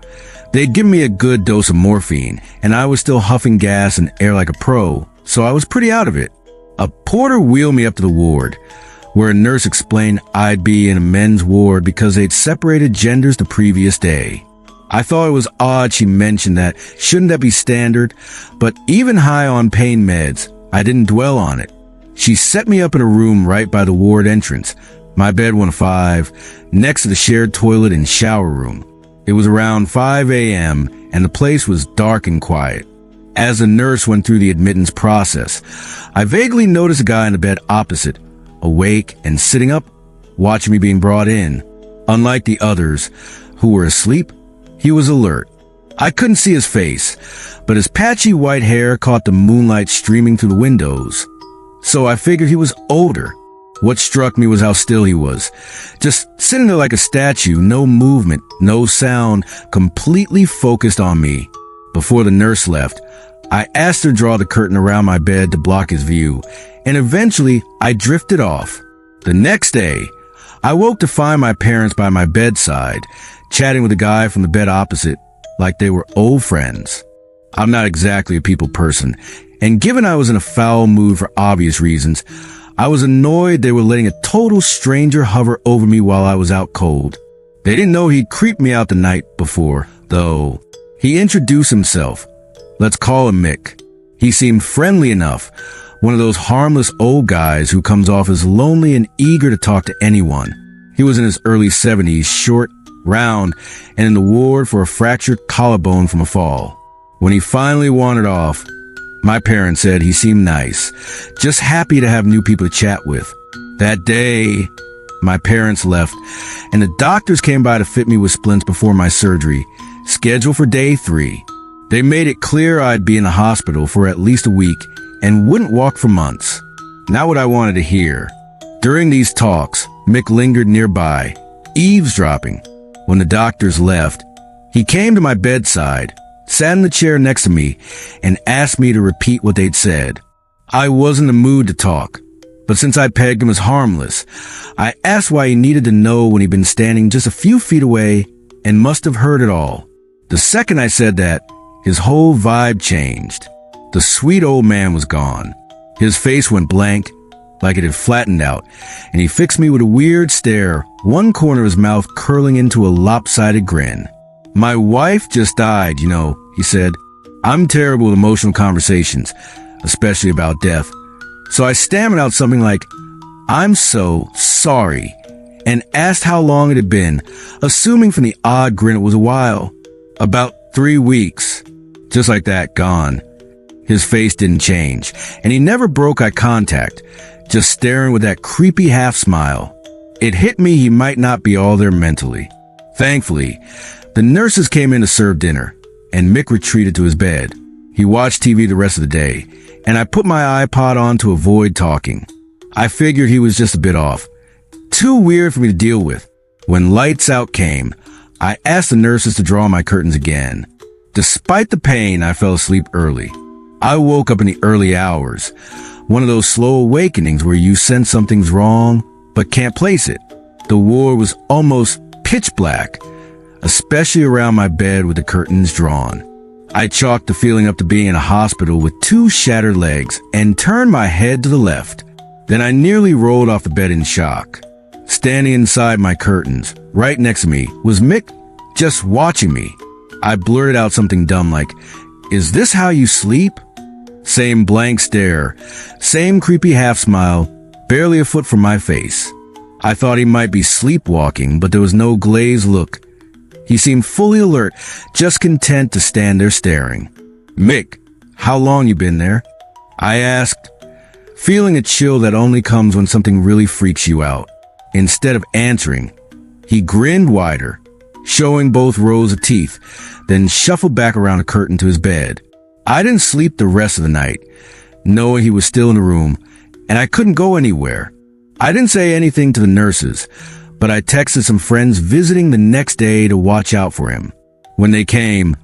Speaker 1: they'd given me a good dose of morphine, and I was still huffing gas and air like a pro, so I was pretty out of it. A porter wheeled me up to the ward, where a nurse explained I'd be in a men's ward because they'd separated genders the previous day. I thought it was odd she mentioned that. Shouldn't that be standard? But even high on pain meds, I didn't dwell on it. She set me up in a room right by the ward entrance, my bed 105, next to the shared toilet and shower room. It was around 5 a.m., and the place was dark and quiet. As the nurse went through the admittance process, I vaguely noticed a guy in the bed opposite, awake and sitting up, watching me being brought in. Unlike the others, who were asleep, he was alert. I couldn't see his face, but his patchy white hair caught the moonlight streaming through the windows. So I figured he was older. What struck me was how still he was. Just sitting there like a statue, no movement, no sound, completely focused on me. Before the nurse left, I asked her to draw the curtain around my bed to block his view, and eventually I drifted off. The next day, I woke to find my parents by my bedside, chatting with a guy from the bed opposite, like they were old friends. I'm not exactly a people person, and given I was in a foul mood for obvious reasons, I was annoyed they were letting a total stranger hover over me while I was out cold. They didn't know he'd creeped me out the night before, though. He introduced himself. Let's call him Mick. He seemed friendly enough, one of those harmless old guys who comes off as lonely and eager to talk to anyone. He was in his early 70s, short, round, and in the ward for a fractured collarbone from a fall. When he finally wandered off, my parents said he seemed nice, just happy to have new people to chat with. That day, my parents left, and the doctors came by to fit me with splints before my surgery, scheduled for day 3. They made it clear I'd be in the hospital for at least a week and wouldn't walk for months. Not what I wanted to hear. During these talks, Mick lingered nearby, eavesdropping. When the doctors left, he came to my bedside, sat in the chair next to me, and asked me to repeat what they'd said. I was in the mood to talk, but since I pegged him as harmless, I asked why he needed to know when he'd been standing just a few feet away and must have heard it all. The second I said that, his whole vibe changed. The sweet old man was gone. His face went blank, like it had flattened out, and he fixed me with a weird stare, one corner of his mouth curling into a lopsided grin. My wife just died, he said. I'm terrible with emotional conversations, especially about death. So I stammered out something like, I'm so sorry, and asked how long it had been, assuming from the odd grin it was a while. About 3 weeks. Just like that, gone. His face didn't change, and he never broke eye contact, just staring with that creepy half smile. It hit me he might not be all there mentally. Thankfully, the nurses came in to serve dinner, and Mick retreated to his bed. He watched TV the rest of the day, and I put my iPod on to avoid talking. I figured he was just a bit off. Too weird for me to deal with. When lights out came, I asked the nurses to draw my curtains again. Despite the pain, I fell asleep early. I woke up in the early hours, one of those slow awakenings where you sense something's wrong, but can't place it. The ward was almost pitch black, especially around my bed with the curtains drawn. I chalked the feeling up to being in a hospital with 2 shattered legs and turned my head to the left. Then I nearly rolled off the bed in shock. Standing inside my curtains, right next to me, was Mick, just watching me. I blurted out something dumb like, "Is this how you sleep?" Same blank stare, same creepy half smile, barely a foot from my face. I thought he might be sleepwalking, but there was no glazed look. He seemed fully alert, just content to stand there staring. "Mick, how long you been there?" I asked, feeling a chill that only comes when something really freaks you out. Instead of answering, he grinned wider, showing both rows of teeth, then shuffled back around the curtain to his bed. I didn't sleep the rest of the night, knowing he was still in the room, and I couldn't go anywhere. I didn't say anything to the nurses, but I texted some friends visiting the next day to watch out for him. When they came,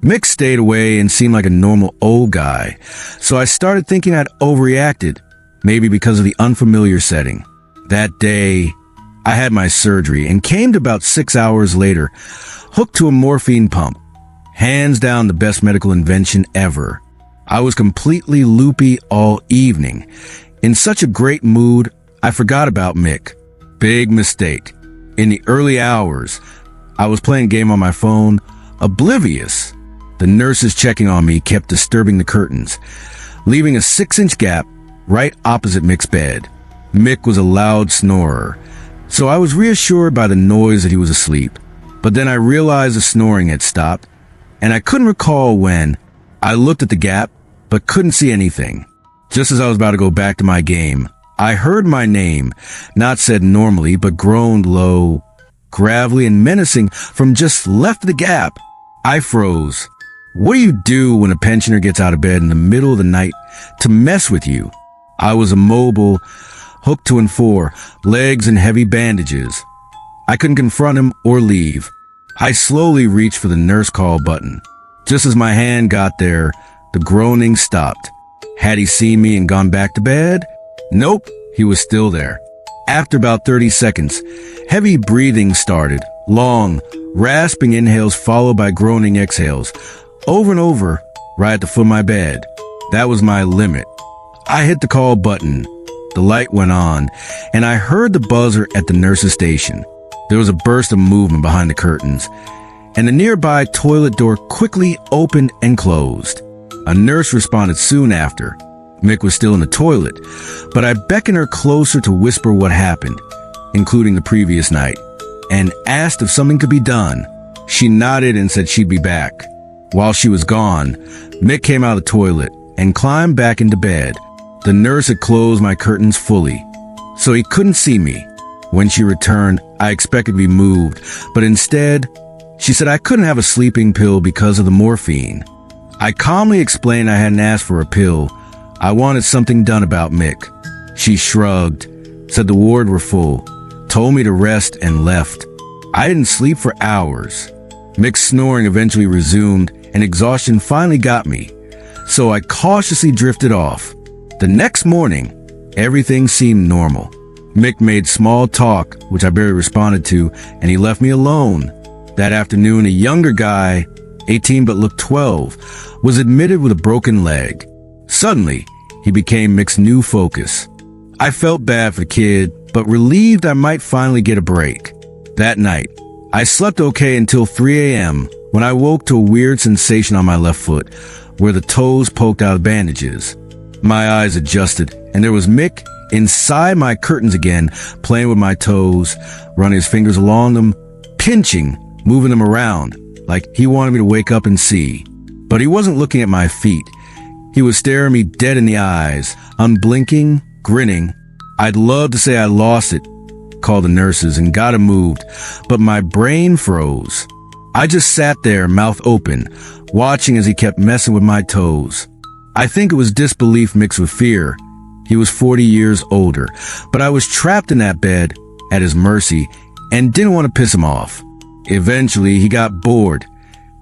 Speaker 1: Mick stayed away and seemed like a normal old guy, so I started thinking I'd overreacted, maybe because of the unfamiliar setting. That day, I had my surgery and came to about 6 hours later, hooked to a morphine pump. Hands down the best medical invention ever. I was completely loopy all evening. In such a great mood, I forgot about Mick. Big mistake. In the early hours, I was playing a game on my phone, oblivious. The nurses checking on me kept disturbing the curtains, leaving a 6-inch gap right opposite Mick's bed. Mick was a loud snorer, so I was reassured by the noise that he was asleep. But then I realized the snoring had stopped, and I couldn't recall when. I looked at the gap, but couldn't see anything. Just as I was about to go back to my game, I heard my name, not said normally, but groaned low, gravelly, and menacing from just left of the gap. I froze. What do you do when a pensioner gets out of bed in the middle of the night to mess with you? I was immobile, hooked to and for, legs in heavy bandages. I couldn't confront him or leave. I slowly reached for the nurse call button. Just as my hand got there, the groaning stopped. Had he seen me and gone back to bed? Nope, he was still there. After about 30 seconds, heavy breathing started, long, rasping inhales followed by groaning exhales, over and over, right at the foot of my bed. That was my limit. I hit the call button. The light went on, and I heard the buzzer at the nurse's station. There was a burst of movement behind the curtains, and the nearby toilet door quickly opened and closed. A nurse responded soon after. Mick was still in the toilet, but I beckoned her closer to whisper what happened, including the previous night, and asked if something could be done. She nodded and said she'd be back. While she was gone, Mick came out of the toilet and climbed back into bed. The nurse had closed my curtains fully, so he couldn't see me. When she returned, I expected to be moved, but instead, she said I couldn't have a sleeping pill because of the morphine. I calmly explained I hadn't asked for a pill. I wanted something done about Mick. She shrugged, said the ward were full, told me to rest, and left. I didn't sleep for hours. Mick's snoring eventually resumed, and exhaustion finally got me, so I cautiously drifted off. The next morning, everything seemed normal. Mick made small talk, which I barely responded to, and he left me alone. That afternoon, a younger guy, 18 but looked 12, was admitted with a broken leg. Suddenly, he became Mick's new focus. I felt bad for the kid, but relieved I might finally get a break. That night, I slept okay until 3 a.m. when I woke to a weird sensation on my left foot, where the toes poked out of bandages. My eyes adjusted, and there was Mick inside my curtains again, playing with my toes, running his fingers along them, pinching, moving them around, like he wanted me to wake up and see. But he wasn't looking at my feet. He was staring me dead in the eyes, unblinking, grinning. I'd love to say I lost it, called the nurses, and got him moved, but my brain froze. I just sat there, mouth open, watching as he kept messing with my toes. I think it was disbelief mixed with fear. He was 40 years older, but I was trapped in that bed, at his mercy, and didn't want to piss him off. Eventually, he got bored,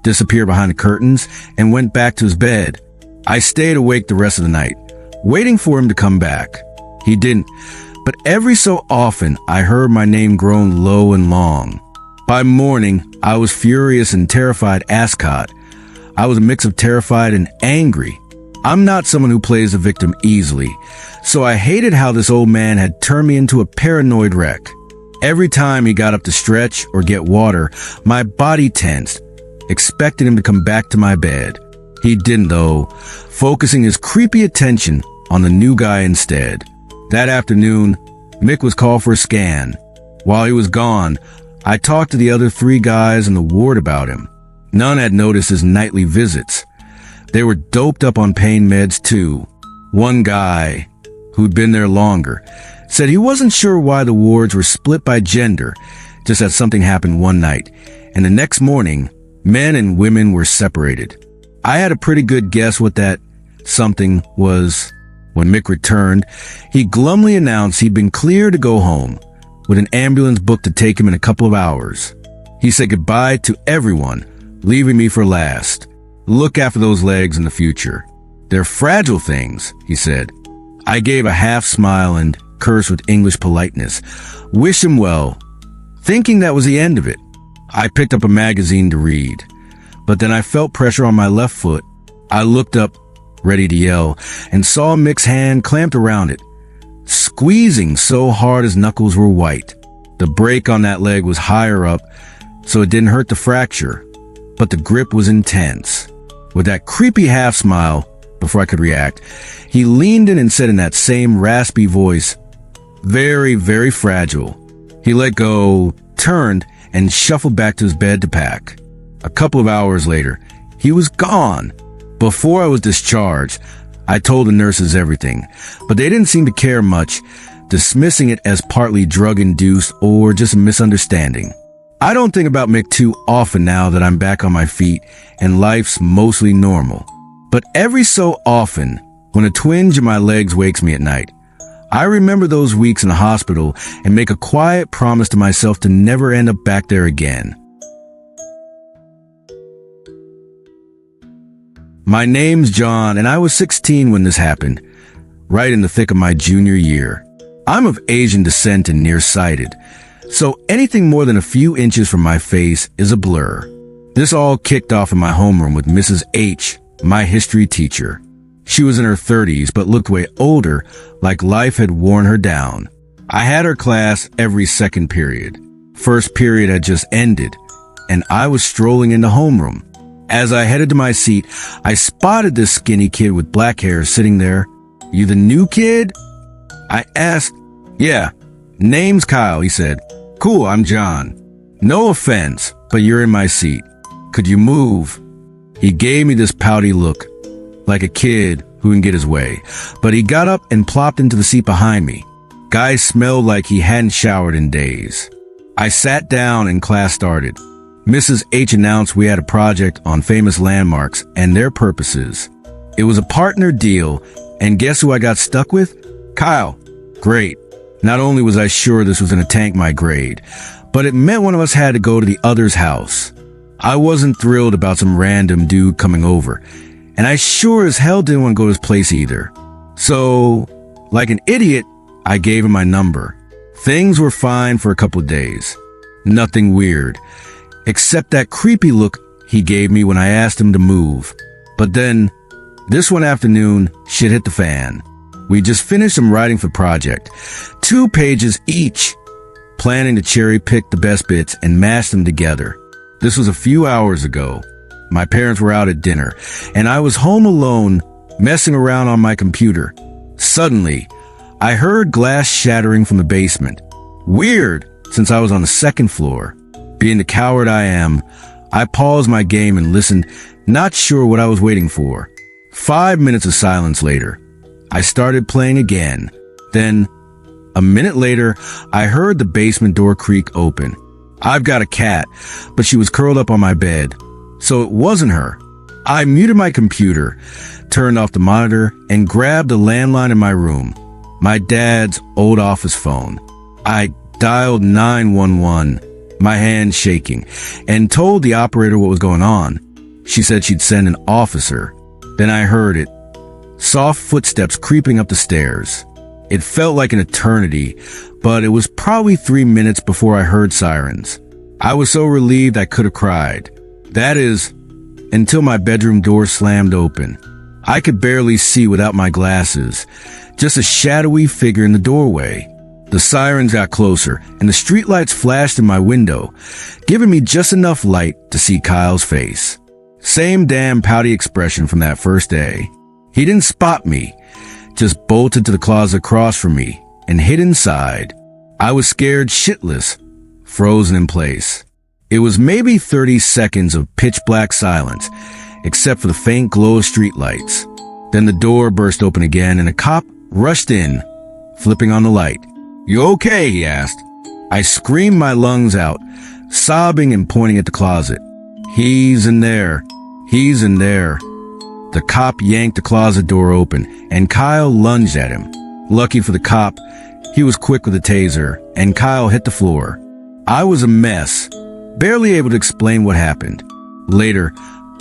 Speaker 1: disappeared behind the curtains, and went back to his bed. I stayed awake the rest of the night, waiting for him to come back. He didn't, but every so often, I heard my name groan low and long. By morning, I was furious and terrified Ascot. I was a mix of terrified and angry. I'm not someone who plays the victim easily, so I hated how this old man had turned me into a paranoid wreck. Every time he got up to stretch or get water, my body tensed, expecting him to come back to my bed. He didn't though, focusing his creepy attention on the new guy instead. That afternoon, Mick was called for a scan. While he was gone, I talked to the other 3 guys in the ward about him. None had noticed his nightly visits. They were doped up on pain meds too. One guy, who'd been there longer, said he wasn't sure why the wards were split by gender, just that something happened one night, and the next morning, men and women were separated. I had a pretty good guess what that something was. When Mick returned, he glumly announced he'd been cleared to go home, with an ambulance booked to take him in a couple of hours. He said goodbye to everyone, leaving me for last. Look after those legs in the future. They're fragile things, he said. I gave a half smile and cursed with English politeness. Wish him well. Thinking that was the end of it, I picked up a magazine to read. But then I felt pressure on my left foot. I looked up, ready to yell, and saw Mick's hand clamped around it, squeezing so hard his knuckles were white. The break on that leg was higher up, so it didn't hurt the fracture, but the grip was intense. With that creepy half smile, before I could react, he leaned in and said in that same raspy voice, "Very, very fragile." He let go, turned, and shuffled back to his bed to pack. A couple of hours later, he was gone. Before I was discharged, I told the nurses everything, but they didn't seem to care much, dismissing it as partly drug-induced or just a misunderstanding. I don't think about Mick too often now that I'm back on my feet and life's mostly normal. But every so often, when a twinge in my legs wakes me at night, I remember those weeks in the hospital and make a quiet promise to myself to never end up back there again. My name's John, and I was 16 when this happened, right in the thick of my junior year. I'm of Asian descent and nearsighted, so anything more than a few inches from my face is a blur. This all kicked off in my homeroom with Mrs. H, my history teacher. She was in her 30s, but looked way older, like life had worn her down. I had her class every second period. First period had just ended, and I was strolling into homeroom. As I headed to my seat, I spotted this skinny kid with black hair sitting there. "You the new kid?" I asked. "Yeah, name's Kyle," he said. "Cool, I'm John. No offense, but you're in my seat. Could you move?" He gave me this pouty look, like a kid who can get his way, but he got up and plopped into the seat behind me. Guy smelled like he hadn't showered in days. I sat down and class started. Mrs. H announced we had a project on famous landmarks and their purposes. It was a partner deal, and guess who I got stuck with? Kyle. Great. Not only was I sure this was going to tank my grade, but it meant one of us had to go to the other's house. I wasn't thrilled about some random dude coming over, and I sure as hell didn't want to go to his place either. So, like an idiot, I gave him my number. Things were fine for a couple of days. Nothing weird. Except that creepy look he gave me when I asked him to move. But then, this one afternoon, shit hit the fan. We just finished some writing for the project. 2 pages each, planning to cherry-pick the best bits and mash them together. This was a few hours ago. My parents were out at dinner, and I was home alone, messing around on my computer. Suddenly, I heard glass shattering from the basement. Weird, since I was on the 2nd floor. Being the coward I am, I paused my game and listened, not sure what I was waiting for. 5 minutes of silence later, I started playing again. Then, a minute later, I heard the basement door creak open. I've got a cat, but she was curled up on my bed, so it wasn't her. I muted my computer, turned off the monitor, and grabbed the landline in my room, my dad's old office phone. I dialed 911, my hand shaking, and told the operator what was going on. She said she'd send an officer. Then I heard it. Soft footsteps creeping up the stairs. It felt like an eternity, but it was probably 3 minutes before I heard sirens. I was so relieved I could have cried. That is, until my bedroom door slammed open. I could barely see without my glasses, just a shadowy figure in the doorway. The sirens got closer, and the streetlights flashed in my window, giving me just enough light to see Kyle's face. Same damn pouty expression from that first day. He didn't spot me, just bolted to the closet across from me and hid inside. I was scared shitless, frozen in place. It was maybe 30 seconds of pitch black silence, except for the faint glow of streetlights. Then the door burst open again and a cop rushed in, flipping on the light. "You okay?" he asked. I screamed my lungs out, sobbing and pointing at the closet. "He's in there. He's in there." The cop yanked the closet door open, and Kyle lunged at him. Lucky for the cop, he was quick with a taser, and Kyle hit the floor. I was a mess, barely able to explain what happened. Later,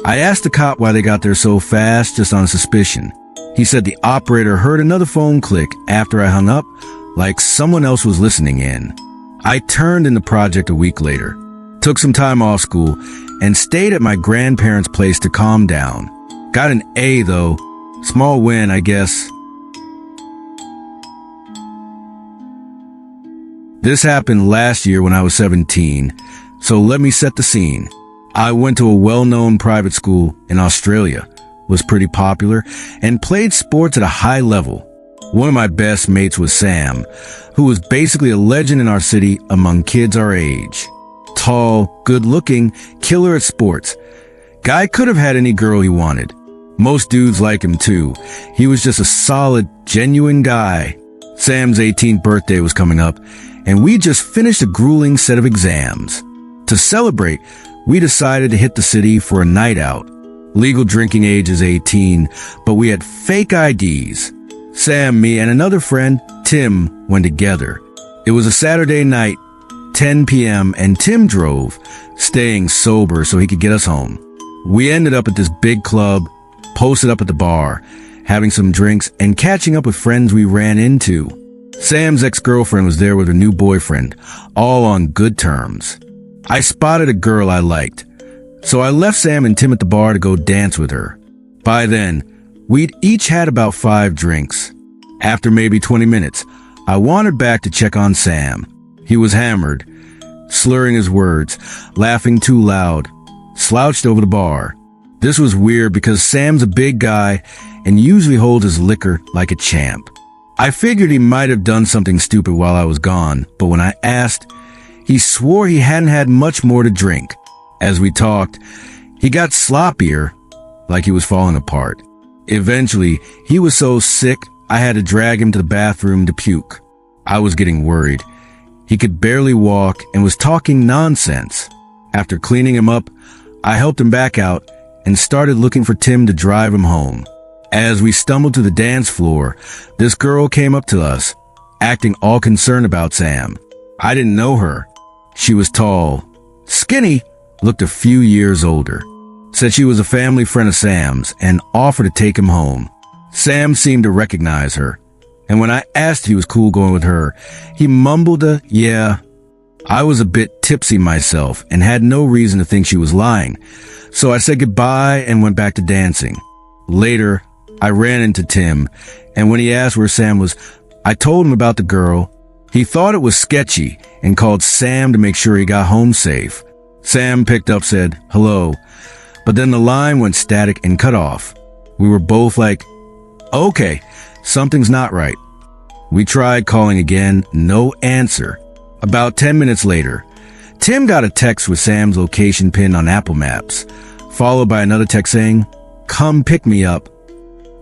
Speaker 1: I asked the cop why they got there so fast, just on suspicion. He said the operator heard another phone click after I hung up, like someone else was listening in. I turned in the project a week later, took some time off school, and stayed at my grandparents' place to calm down. Got an A though. Small win, I guess. This happened last year when I was 17, so let me set the scene. I went to a well-known private school in Australia, was pretty popular, and played sports at a high level. One of my best mates was Sam, who was basically a legend in our city among kids our age. Tall, good-looking, killer at sports. Guy could have had any girl he wanted. Most dudes like him too. He was just a solid, genuine guy. Sam's 18th birthday was coming up, and we just finished a grueling set of exams. To celebrate, we decided to hit the city for a night out. Legal drinking age is 18, but we had fake IDs. Sam, me, and another friend, Tim, went together. It was a Saturday night, 10 p.m., and Tim drove, staying sober so he could get us home. We ended up at this big club, posted up at the bar, having some drinks, and catching up with friends we ran into. Sam's ex-girlfriend was there with her new boyfriend, all on good terms. I spotted a girl I liked, so I left Sam and Tim at the bar to go dance with her. By then, we'd each had about 5 drinks. After maybe 20 minutes, I wandered back to check on Sam. He was hammered, slurring his words, laughing too loud, slouched over the bar. This was weird because Sam's a big guy and usually holds his liquor like a champ. I figured he might have done something stupid while I was gone, but when I asked, he swore he hadn't had much more to drink. As we talked, he got sloppier, like he was falling apart. Eventually, he was so sick, I had to drag him to the bathroom to puke. I was getting worried. He could barely walk and was talking nonsense. After cleaning him up, I helped him back out and started looking for Tim to drive him home. As we stumbled to the dance floor, this girl came up to us, acting all concerned about Sam. I didn't know her. She was tall, skinny, looked a few years older. Said she was a family friend of Sam's and offered to take him home. Sam seemed to recognize her, and when I asked if he was cool going with her, he mumbled a yeah. I was a bit tipsy myself and had no reason to think she was lying, so I said goodbye and went back to dancing. Later, I ran into Tim, and when he asked where Sam was, I told him about the girl. He thought it was sketchy and called Sam to make sure he got home safe. Sam picked up, said hello, but then the line went static and cut off. We were both like, okay, something's not right. We tried calling again, no answer. About 10 minutes later, Tim got a text with Sam's location pinned on Apple Maps, followed by another text saying, "Come pick me up."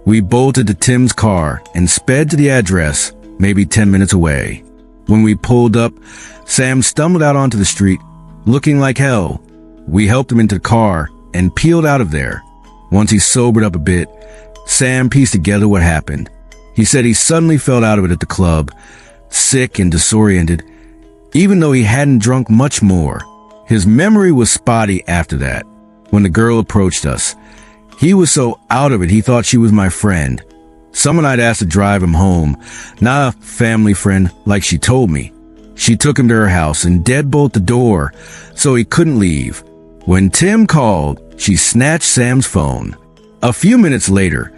Speaker 1: We bolted to Tim's car and sped to the address, maybe 10 minutes away. When we pulled up, Sam stumbled out onto the street, looking like hell. We helped him into the car and peeled out of there. Once he sobered up a bit, Sam pieced together what happened. He said he suddenly felt out of it at the club, sick and disoriented, even though he hadn't drunk much more. His memory was spotty after that. When the girl approached us, he was so out of it he thought she was my friend. Someone I'd asked to drive him home, not a family friend like she told me. She took him to her house and deadbolted the door so he couldn't leave. When Tim called, she snatched Sam's phone. A few minutes later,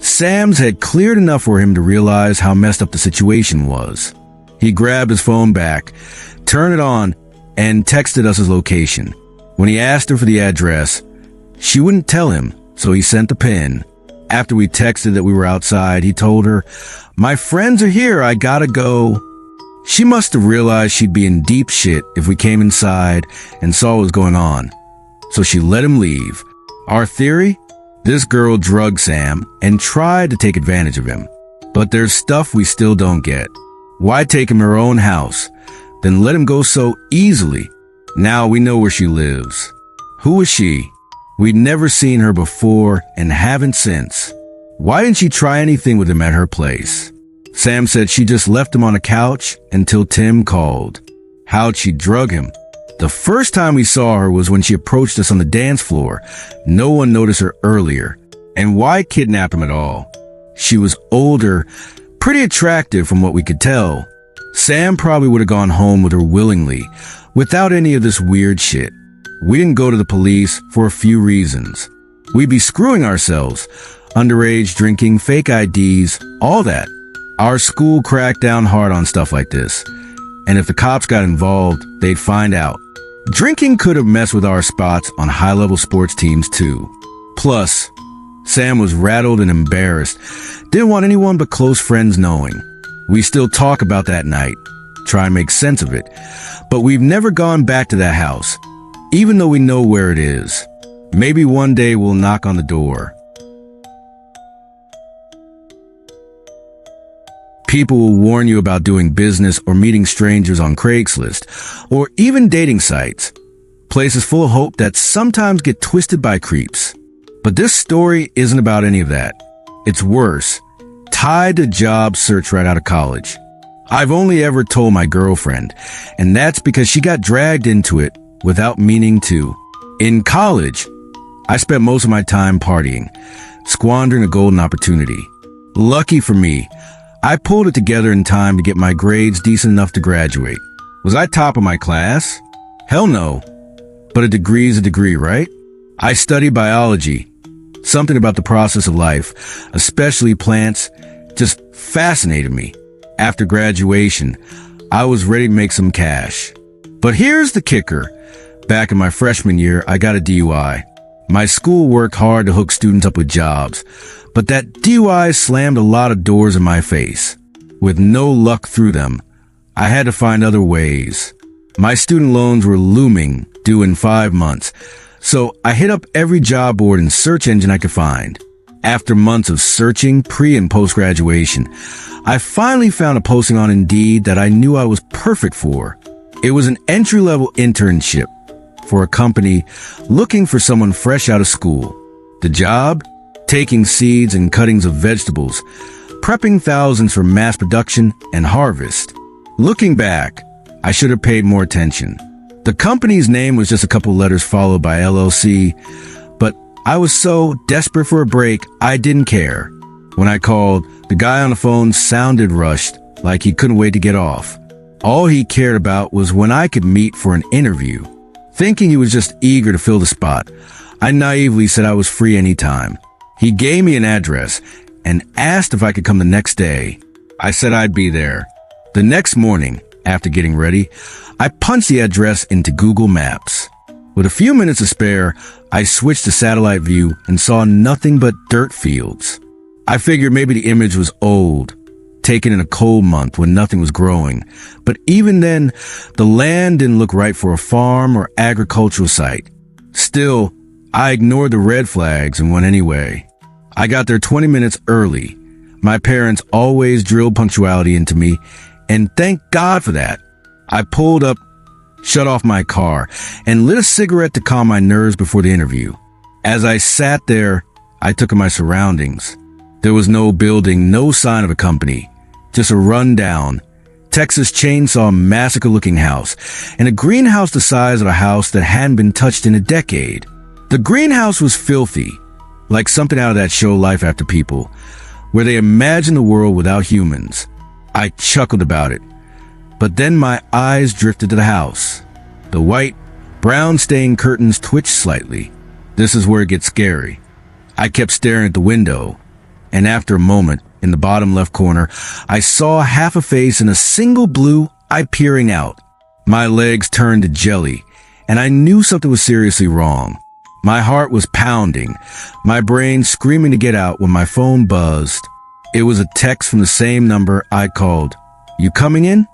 Speaker 1: Sam's had cleared enough for him to realize how messed up the situation was. He grabbed his phone back, turned it on, and texted us his location. When he asked her for the address, she wouldn't tell him, so he sent the pin. After we texted that we were outside, he told her, "My friends are here, I gotta go." She must have realized she'd be in deep shit if we came inside and saw what was going on. So she let him leave. Our theory? This girl drugged Sam and tried to take advantage of him. But there's stuff we still don't get. Why take him her own house, then let him go so easily? Now we know where she lives. Who is she? We'd never seen her before and haven't since. Why didn't she try anything with him at her place? Sam said she just left him on a couch until Tim called. How'd she drug him? The first time we saw her was when she approached us on the dance floor. No one noticed her earlier. And why kidnap him at all? She was older, pretty attractive from what we could tell. Sam probably would have gone home with her willingly, without any of this weird shit. We didn't go to the police for a few reasons. We'd be screwing ourselves. Underage drinking, fake IDs, all that. Our school cracked down hard on stuff like this. And if the cops got involved, they'd find out. Drinking could have messed with our spots on high-level sports teams too. Plus, Sam was rattled and embarrassed. Didn't want anyone but close friends knowing. We still talk about that night, try and make sense of it. But we've never gone back to that house, even though we know where it is. Maybe one day we'll knock on the door. People will warn you about doing business or meeting strangers on Craigslist, or even dating sites. Places full of hope that sometimes get twisted by creeps. But this story isn't about any of that. It's worse, tied to job search right out of college. I've only ever told my girlfriend, and that's because she got dragged into it without meaning to. In college, I spent most of my time partying, squandering a golden opportunity. Lucky for me, I pulled it together in time to get my grades decent enough to graduate. Was I top of my class? Hell no. But a degree's a degree, right? I studied biology. Something about the process of life, especially plants, just fascinated me. After graduation, I was ready to make some cash. But here's the kicker. Back in my freshman year, I got a DUI. My school worked hard to hook students up with jobs, but that DUI slammed a lot of doors in my face. With no luck through them, I had to find other ways. My student loans were looming, due in 5 months, so I hit up every job board and search engine I could find. After months of searching pre- and post-graduation, I finally found a posting on Indeed that I knew I was perfect for. It was an entry-level internship for a company looking for someone fresh out of school. The job? Taking seeds and cuttings of vegetables, prepping thousands for mass production and harvest. Looking back, I should have paid more attention. The company's name was just a couple letters followed by LLC, but I was so desperate for a break, I didn't care. When I called, the guy on the phone sounded rushed, like he couldn't wait to get off. All he cared about was when I could meet for an interview. Thinking he was just eager to fill the spot, I naively said I was free anytime. He gave me an address and asked if I could come the next day. I said I'd be there. The next morning, after getting ready, I punched the address into Google Maps. With a few minutes to spare, I switched to satellite view and saw nothing but dirt fields. I figured maybe the image was old, taken in a cold month when nothing was growing. But even then, the land didn't look right for a farm or agricultural site. Still, I ignored the red flags and went anyway. I got there 20 minutes early. My parents always drilled punctuality into me, and thank God for that. I pulled up, shut off my car, and lit a cigarette to calm my nerves before the interview. As I sat there, I took in my surroundings. There was no building, no sign of a company, just a rundown Texas Chainsaw Massacre-looking house, and a greenhouse the size of a house that hadn't been touched in a decade. The greenhouse was filthy, like something out of that show Life After People, where they imagine the world without humans. I chuckled about it, but then my eyes drifted to the house. The white, brown-stained curtains twitched slightly. This is where it gets scary. I kept staring at the window, and after a moment, in the bottom left corner, I saw half a face and a single blue eye peering out. My legs turned to jelly, and I knew something was seriously wrong. My heart was pounding, my brain screaming to get out when my phone buzzed. It was a text from the same number I called. "You coming in?"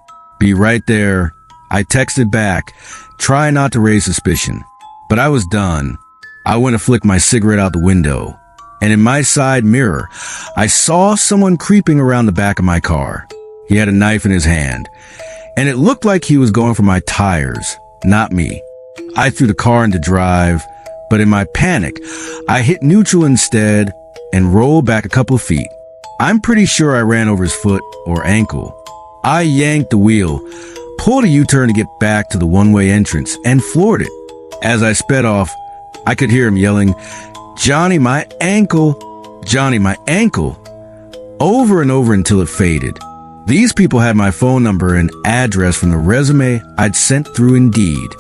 Speaker 1: Be right there. I texted back, trying not to raise suspicion. But I was done. I went to flick my cigarette out the window, and in my side mirror, I saw someone creeping around the back of my car. He had a knife in his hand, and it looked like he was going for my tires, not me. I threw the car into drive, but in my panic, I hit neutral instead and rolled back a couple of feet. I'm pretty sure I ran over his foot or ankle. I yanked the wheel, pulled a U-turn to get back to the one-way entrance, and floored it. As I sped off, I could hear him yelling, "Johnny, my ankle! Johnny, my ankle!" over and over until it faded. These people had my phone number and address from the resume I'd sent through Indeed.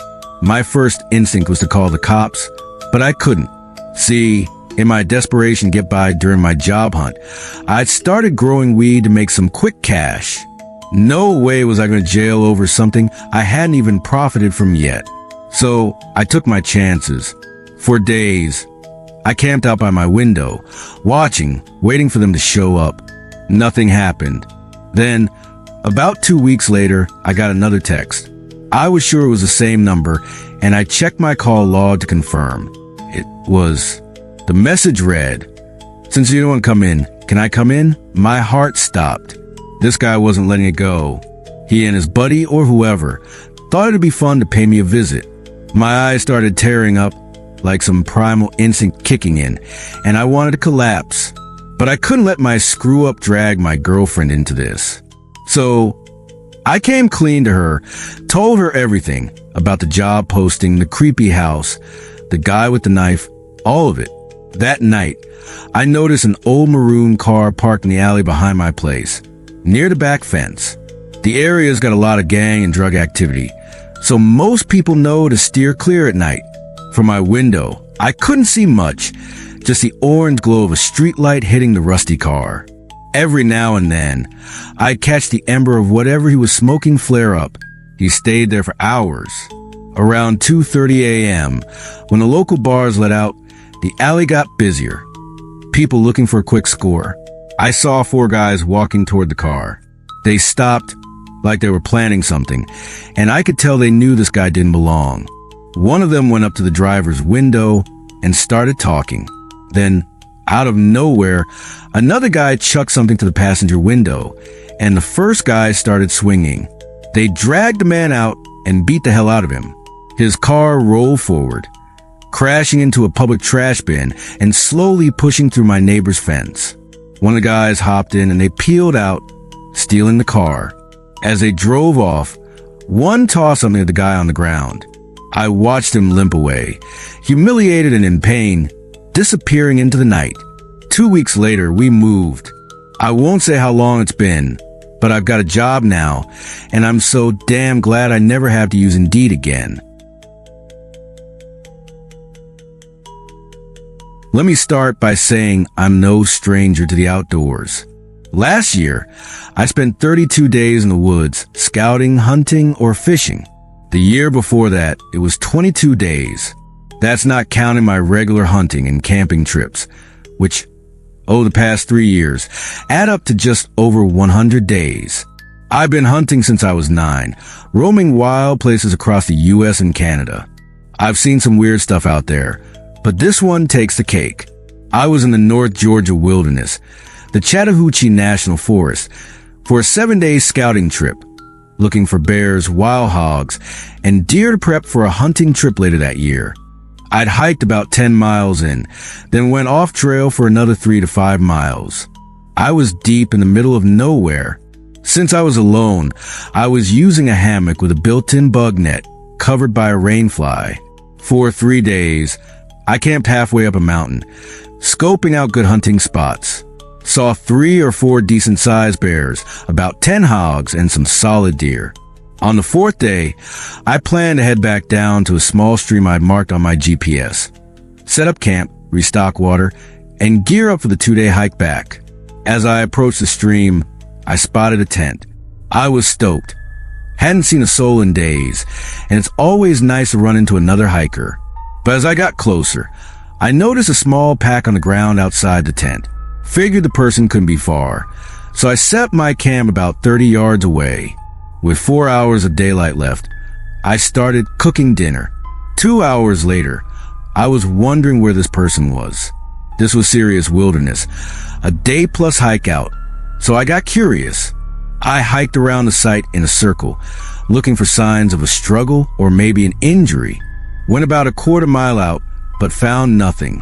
Speaker 1: My first instinct was to call the cops, but I couldn't. See, in my desperation to get by during my job hunt, I'd started growing weed to make some quick cash. No way was I going to jail over something I hadn't even profited from yet. So I took my chances. For days, I camped out by my window, watching, waiting for them to show up. Nothing happened. Then, about 2 weeks later, I got another text. I was sure it was the same number, and I checked my call log to confirm. It was. The message read, "Since you don't want to come in, can I come in?" My heart stopped. This guy wasn't letting it go. He and his buddy or whoever thought it'd be fun to pay me a visit. My eyes started tearing up like some primal instinct kicking in, and I wanted to collapse. But I couldn't let my screw-up drag my girlfriend into this. So I came clean to her, told her everything about the job posting, the creepy house, the guy with the knife, all of it. That night, I noticed an old maroon car parked in the alley behind my place, near the back fence. The area's got a lot of gang and drug activity, so most people know to steer clear at night. From my window, I couldn't see much, just the orange glow of a streetlight hitting the rusty car. Every now and then, I'd catch the ember of whatever he was smoking flare up. He stayed there for hours. Around 2:30 a.m., when the local bars let out, the alley got busier. People looking for a quick score. I saw 4 guys walking toward the car. They stopped like they were planning something, and I could tell they knew this guy didn't belong. One of them went up to the driver's window and started talking. Then, out of nowhere, another guy chucked something to the passenger window, and the first guy started swinging. They dragged the man out and beat the hell out of him. His car rolled forward, crashing into a public trash bin and slowly pushing through my neighbor's fence. One of the guys hopped in and they peeled out, stealing the car. As they drove off, one tossed something at the guy on the ground. I watched him limp away, humiliated and in pain, disappearing into the night. 2 weeks later, we moved. I won't say how long it's been, but I've got a job now, and I'm so damn glad I never have to use Indeed again. Let me start by saying I'm no stranger to the outdoors. Last year, I spent 32 days in the woods, scouting, hunting, or fishing. The year before that, it was 22 days. That's not counting my regular hunting and camping trips, which, the past 3 years, add up to just over 100 days. I've been hunting since I was 9, roaming wild places across the US and Canada. I've seen some weird stuff out there, but this one takes the cake. I was in the North Georgia wilderness, the Chattahoochee National Forest, for a 7-day scouting trip, looking for bears, wild hogs, and deer to prep for a hunting trip later that year. I'd hiked about 10 miles in, then went off trail for another 3 to 5 miles. I was deep in the middle of nowhere. Since I was alone, I was using a hammock with a built-in bug net covered by a rainfly. For 3 days, I camped halfway up a mountain, scoping out good hunting spots. Saw 3 or 4 decent-sized bears, about 10 hogs, and some solid deer. On the 4th day, I planned to head back down to a small stream I'd marked on my GPS, set up camp, restock water, and gear up for the 2-day hike back. As I approached the stream, I spotted a tent. I was stoked. Hadn't seen a soul in days, and it's always nice to run into another hiker. But as I got closer, I noticed a small pack on the ground outside the tent. Figured the person couldn't be far, so I set my camp about 30 yards away. With 4 hours of daylight left, I started cooking dinner. 2 hours later, I was wondering where this person was. This was serious wilderness, a day plus hike out, so I got curious. I hiked around the site in a circle, looking for signs of a struggle or maybe an injury. Went about a quarter mile out, but found nothing.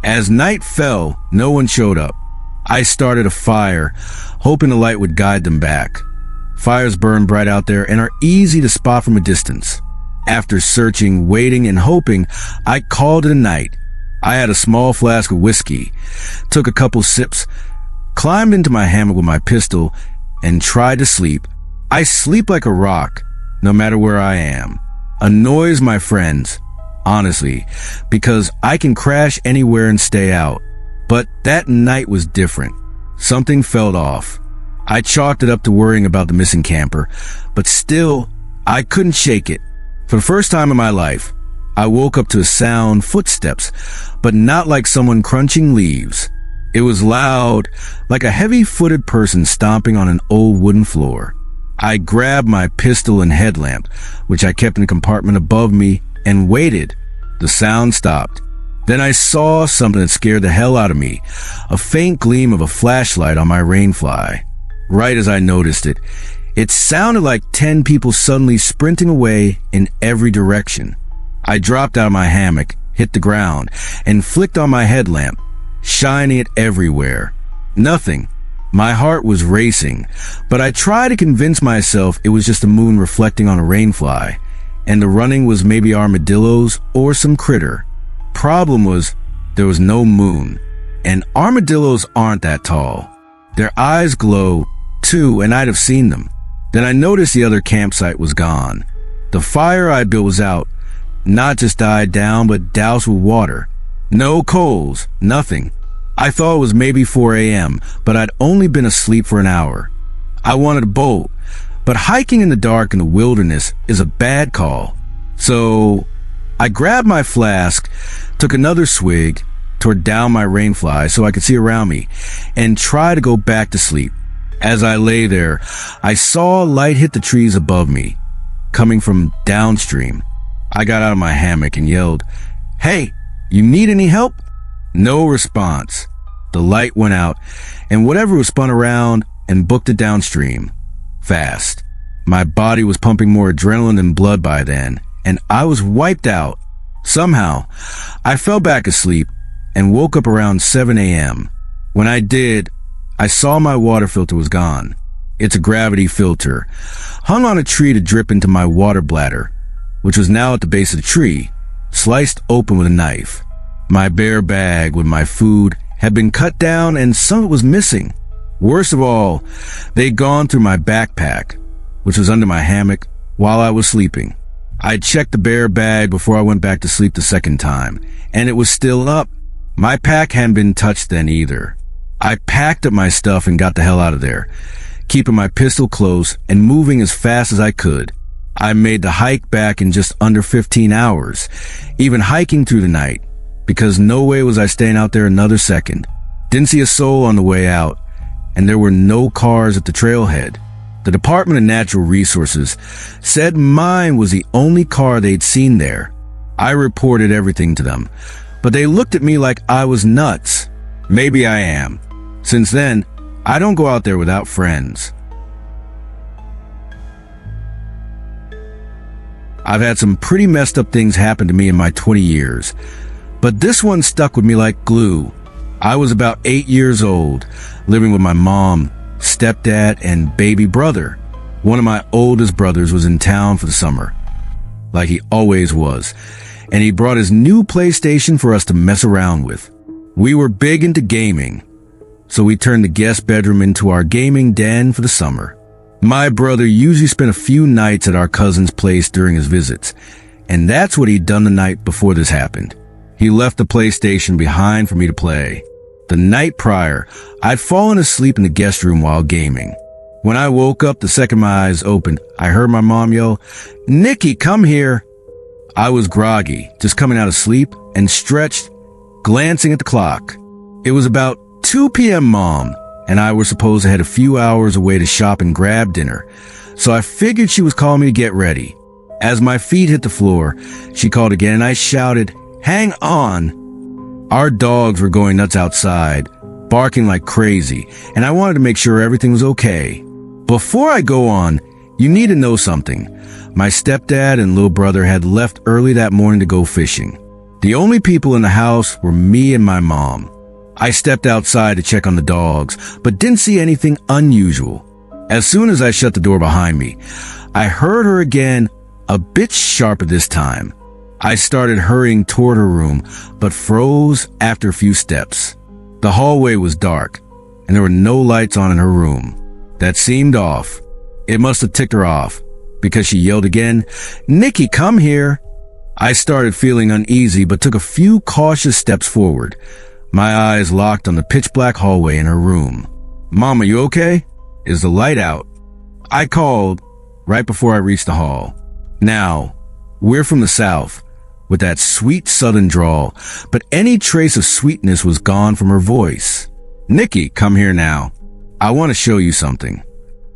Speaker 1: As night fell, no one showed up. I started a fire, hoping the light would guide them back. Fires burn bright out there and are easy to spot from a distance. After searching, waiting, and hoping, I called it a night. I had a small flask of whiskey, took a couple sips, climbed into my hammock with my pistol, and tried to sleep. I sleep like a rock, no matter where I am. Annoys my friends, honestly, because I can crash anywhere and stay out. But that night was different. Something felt off. I chalked it up to worrying about the missing camper, but still, I couldn't shake it. For the first time in my life, I woke up to a sound, footsteps, but not like someone crunching leaves. It was loud, like a heavy-footed person stomping on an old wooden floor. I grabbed my pistol and headlamp, which I kept in a compartment above me, and waited. The sound stopped. Then I saw something that scared the hell out of me, a faint gleam of a flashlight on my rainfly. Right as I noticed it, it sounded like 10 people suddenly sprinting away in every direction. I dropped out of my hammock, hit the ground, and flicked on my headlamp, shining it everywhere. Nothing. My heart was racing, but I tried to convince myself it was just the moon reflecting on a rainfly, and the running was maybe armadillos or some critter. Problem was, there was no moon, and armadillos aren't that tall. Their eyes glow, too, and I'd have seen them. Then I noticed the other campsite was gone. The fire I built was out, not just died down, but doused with water. No coals, nothing. I thought it was maybe 4 a.m., but I'd only been asleep for an hour. I wanted a boat, but hiking in the dark in the wilderness is a bad call. So I grabbed my flask, took another swig, tore down my rainfly so I could see around me, and tried to go back to sleep. As I lay there, I saw a light hit the trees above me, coming from downstream. I got out of my hammock and yelled, "Hey, you need any help?" No response. The light went out, and whatever was spun around and booked it downstream. Fast. My body was pumping more adrenaline than blood by then, and I was wiped out. Somehow, I fell back asleep and woke up around 7 a.m. When I did, I saw my water filter was gone. It's a gravity filter, hung on a tree to drip into my water bladder, which was now at the base of the tree, sliced open with a knife. My bear bag with my food had been cut down and some of it was missing. Worst of all, they'd gone through my backpack, which was under my hammock while I was sleeping. I checked the bear bag before I went back to sleep the second time, and it was still up. My pack hadn't been touched then either. I packed up my stuff and got the hell out of there, keeping my pistol close and moving as fast as I could. I made the hike back in just under 15 hours, even hiking through the night, because no way was I staying out there another second. Didn't see a soul on the way out, and there were no cars at the trailhead. The Department of Natural Resources said mine was the only car they'd seen there. I reported everything to them, but they looked at me like I was nuts. Maybe I am. Since then, I don't go out there without friends. I've had some pretty messed up things happen to me in my 20 years, but this one stuck with me like glue. I was about 8 years old, living with my mom, stepdad, and baby brother. One of my oldest brothers was in town for the summer, like he always was, and he brought his new PlayStation for us to mess around with. We were big into gaming, so we turned the guest bedroom into our gaming den for the summer. My brother usually spent a few nights at our cousin's place during his visits, and that's what he'd done the night before this happened. He left the PlayStation behind for me to play. The night prior, I'd fallen asleep in the guest room while gaming. When I woke up the second my eyes opened, I heard my mom yell, "Nikki, come here." I was groggy, just coming out of sleep, and stretched, glancing at the clock. It was about 2 p.m. Mom and I were supposed to head a few hours away to shop and grab dinner, so I figured she was calling me to get ready. As my feet hit the floor, she called again and I shouted, "Hang on!" Our dogs were going nuts outside, barking like crazy, and I wanted to make sure everything was okay. Before I go on, you need to know something. My stepdad and little brother had left early that morning to go fishing. The only people in the house were me and my mom. I stepped outside to check on the dogs, but didn't see anything unusual. As soon as I shut the door behind me, I heard her again, a bit sharper this time. I started hurrying toward her room, but froze after a few steps. The hallway was dark, and there were no lights on in her room. That seemed off. It must have ticked her off, because she yelled again, "Nikki, come here!" I started feeling uneasy, but took a few cautious steps forward. My eyes locked on the pitch-black hallway in her room. "Mom, are you okay? Is the light out?" I called right before I reached the hall. Now, we're from the South, with that sweet Southern drawl, but any trace of sweetness was gone from her voice. "Nikki, come here now. I want to show you something."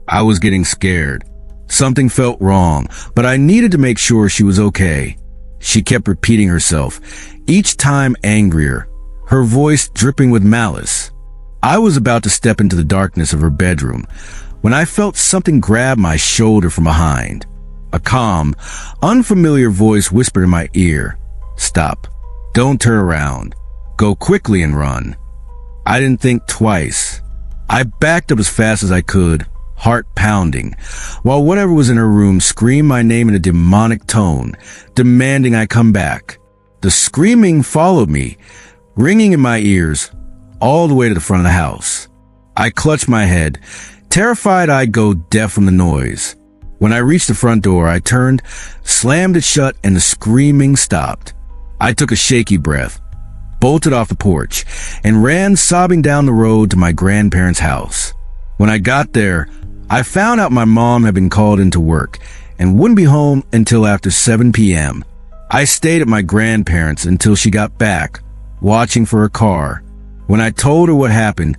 Speaker 1: I was getting scared. Something felt wrong, but I needed to make sure she was okay. She kept repeating herself, each time angrier, her voice dripping with malice. I was about to step into the darkness of her bedroom when I felt something grab my shoulder from behind. A calm, unfamiliar voice whispered in my ear, "Stop. Don't turn around. Go quickly and run." I didn't think twice. I backed up as fast as I could, heart pounding, while whatever was in her room screamed my name in a demonic tone, demanding I come back. The screaming followed me, ringing in my ears, all the way to the front of the house. I clutched my head, terrified I'd go deaf from the noise. When I reached the front door, I turned, slammed it shut, and the screaming stopped. I took a shaky breath, bolted off the porch, and ran sobbing down the road to my grandparents' house. When I got there, I found out my mom had been called into work and wouldn't be home until after 7 p.m. I stayed at my grandparents' until she got back, watching for her car. When I told her what happened,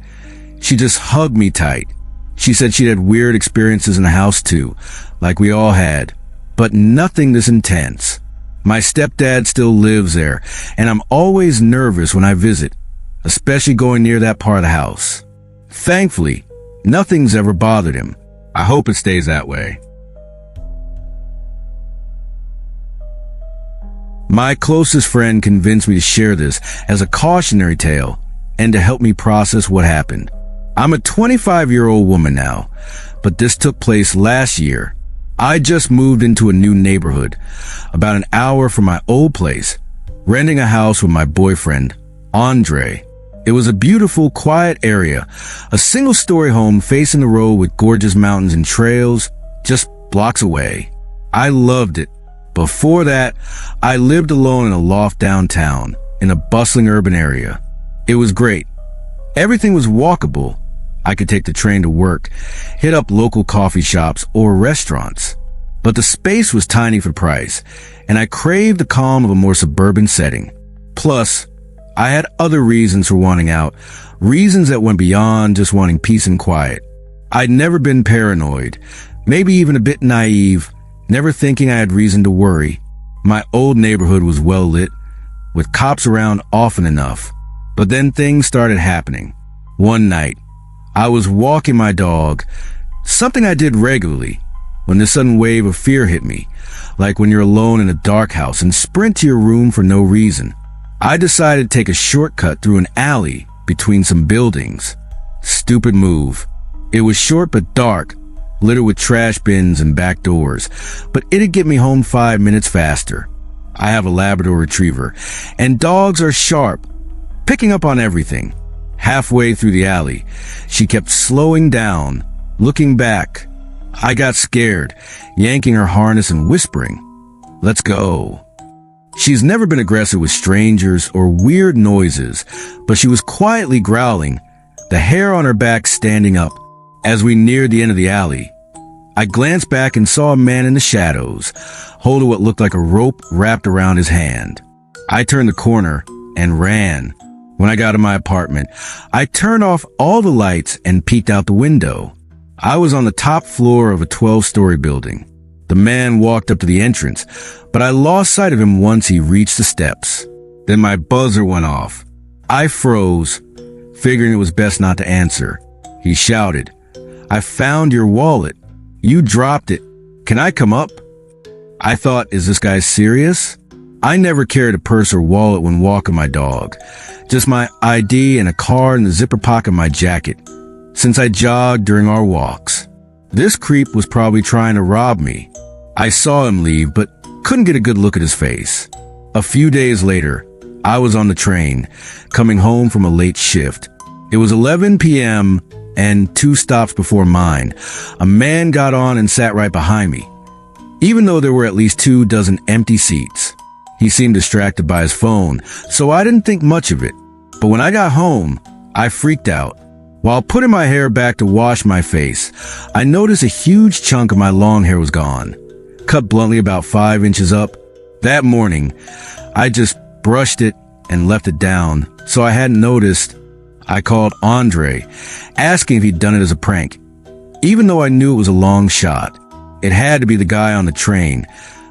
Speaker 1: she just hugged me tight. She said she'd had weird experiences in the house too, like we all had, but nothing this intense. My stepdad still lives there, and I'm always nervous when I visit, especially going near that part of the house. Thankfully, nothing's ever bothered him. I hope it stays that way. My closest friend convinced me to share this as a cautionary tale and to help me process what happened. I'm a 25-year-old woman now, but this took place last year. I just moved into a new neighborhood, about an hour from my old place, renting a house with my boyfriend, Andre. It was a beautiful, quiet area, a single-story home facing the road with gorgeous mountains and trails just blocks away. I loved it. Before that, I lived alone in a loft downtown, in a bustling urban area. It was great. Everything was walkable. I could take the train to work, hit up local coffee shops or restaurants. But the space was tiny for price, and I craved the calm of a more suburban setting. Plus, I had other reasons for wanting out, reasons that went beyond just wanting peace and quiet. I'd never been paranoid, maybe even a bit naive, never thinking I had reason to worry. My old neighborhood was well lit, with cops around often enough. But then things started happening. One night, I was walking my dog, something I did regularly, when this sudden wave of fear hit me, like when you're alone in a dark house and sprint to your room for no reason. I decided to take a shortcut through an alley between some buildings. Stupid move. It was short but dark, littered with trash bins and back doors, but it'd get me home 5 minutes faster. I have a Labrador Retriever, and dogs are sharp, picking up on everything. Halfway through the alley, she kept slowing down, looking back. I got scared, yanking her harness and whispering, "Let's go." She's never been aggressive with strangers or weird noises, but she was quietly growling, the hair on her back standing up. As we neared the end of the alley, I glanced back and saw a man in the shadows, holding what looked like a rope wrapped around his hand. I turned the corner and ran. When I got to my apartment, I turned off all the lights and peeked out the window. I was on the top floor of a 12-story building. The man walked up to the entrance, but I lost sight of him once he reached the steps. Then my buzzer went off. I froze, figuring it was best not to answer. He shouted, "I found your wallet. You dropped it. Can I come up?" I thought, is this guy serious? I never carried a purse or wallet when walking my dog. Just my ID and a card in the zipper pocket of my jacket, since I jogged during our walks. This creep was probably trying to rob me. I saw him leave, but couldn't get a good look at his face. A few days later, I was on the train, coming home from a late shift. It was 11 p.m., and 2 stops before mine. A man got on and sat right behind me, even though there were at least 24 empty seats. He seemed distracted by his phone, so I didn't think much of it. But when I got home, I freaked out. While putting my hair back to wash my face, I noticed a huge chunk of my long hair was gone, cut bluntly about 5 inches up. That morning, I just brushed it and left it down, so I hadn't noticed. I called Andre, asking if he'd done it as a prank. Even though I knew it was a long shot, it had to be the guy on the train,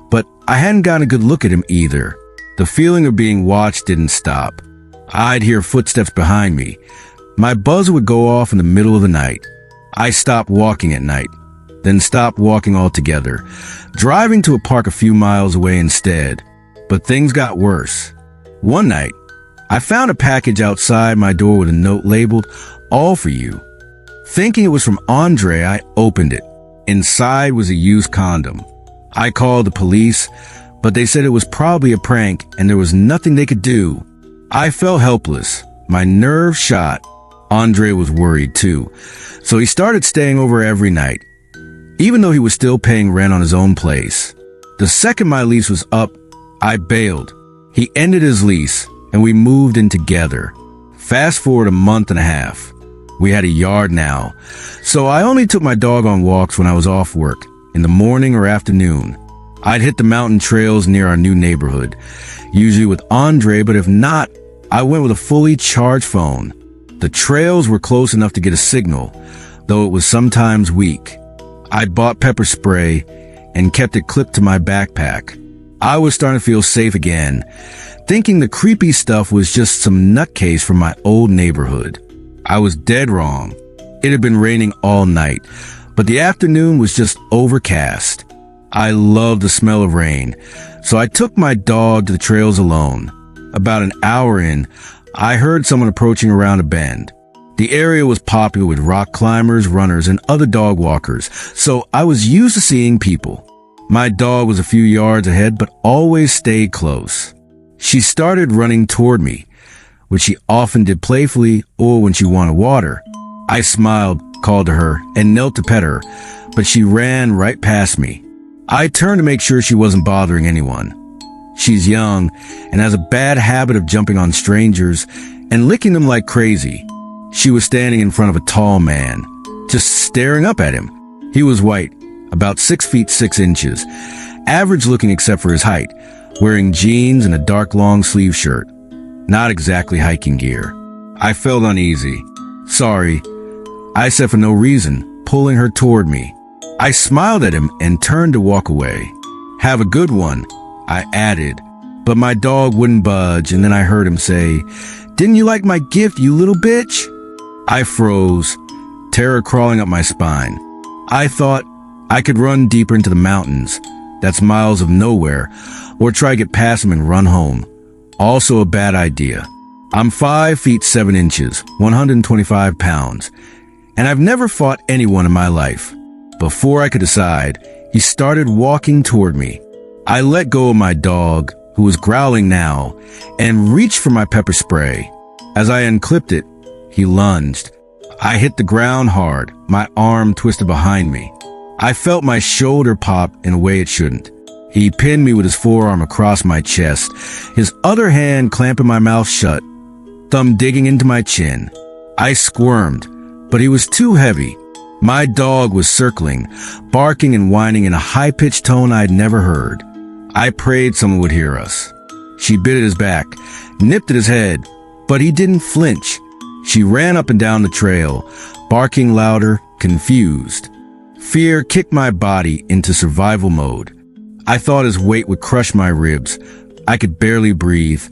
Speaker 1: but I hadn't gotten a good look at him either. The feeling of being watched didn't stop. I'd hear footsteps behind me. My buzzer would go off in the middle of the night. I stopped walking at night, then stopped walking altogether, driving to a park a few miles away instead. But things got worse. One night, I found a package outside my door with a note labeled, "All for you." Thinking it was from Andre, I opened it. Inside was a used condom. I called the police, but they said it was probably a prank and there was nothing they could do. I felt helpless, my nerves shot. Andre was worried too, so he started staying over every night, even though he was still paying rent on his own place. The second my lease was up, I bailed. He ended his lease, and we moved in together. Fast forward a month and a half. We had a yard now, so I only took my dog on walks when I was off work, in the morning or afternoon. I'd hit the mountain trails near our new neighborhood, usually with Andre, but if not, I went with a fully charged phone. The trails were close enough to get a signal, though it was sometimes weak. I bought pepper spray and kept it clipped to my backpack. I was starting to feel safe again, thinking the creepy stuff was just some nutcase from my old neighborhood. I was dead wrong. It had been raining all night, but the afternoon was just overcast. I loved the smell of rain, so I took my dog to the trails alone. About an hour in, I heard someone approaching around a bend. The area was popular with rock climbers, runners, and other dog walkers, so I was used to seeing people. My dog was a few yards ahead, but always stayed close. She started running toward me, which she often did playfully or when she wanted water. I smiled, called to her, and knelt to pet her, but she ran right past me. I turned to make sure she wasn't bothering anyone. She's young and has a bad habit of jumping on strangers and licking them like crazy. She was standing in front of a tall man, just staring up at him. He was white, about 6 feet 6 inches, average looking except for his height, wearing jeans and a dark long sleeve shirt. Not exactly hiking gear. I felt uneasy. "Sorry," I said for no reason, pulling her toward me. I smiled at him and turned to walk away. "Have a good one," I added, but my dog wouldn't budge, and then I heard him say, "Didn't you like my gift, you little bitch?" I froze, terror crawling up my spine. I thought I could run deeper into the mountains, that's miles of nowhere, or try to get past him and run home. Also a bad idea. I'm 5 feet 7 inches, 125 pounds, and I've never fought anyone in my life. Before I could decide, he started walking toward me. I let go of my dog, who was growling now, and reached for my pepper spray. As I unclipped it, he lunged. I hit the ground hard, my arm twisted behind me. I felt my shoulder pop in a way it shouldn't. He pinned me with his forearm across my chest, his other hand clamping my mouth shut, thumb digging into my chin. I squirmed, but he was too heavy. My dog was circling, barking and whining in a high-pitched tone I'd never heard. I prayed someone would hear us. She bit at his back, nipped at his head, but he didn't flinch. She ran up and down the trail, barking louder, confused. Fear kicked my body into survival mode. I thought his weight would crush my ribs. I could barely breathe.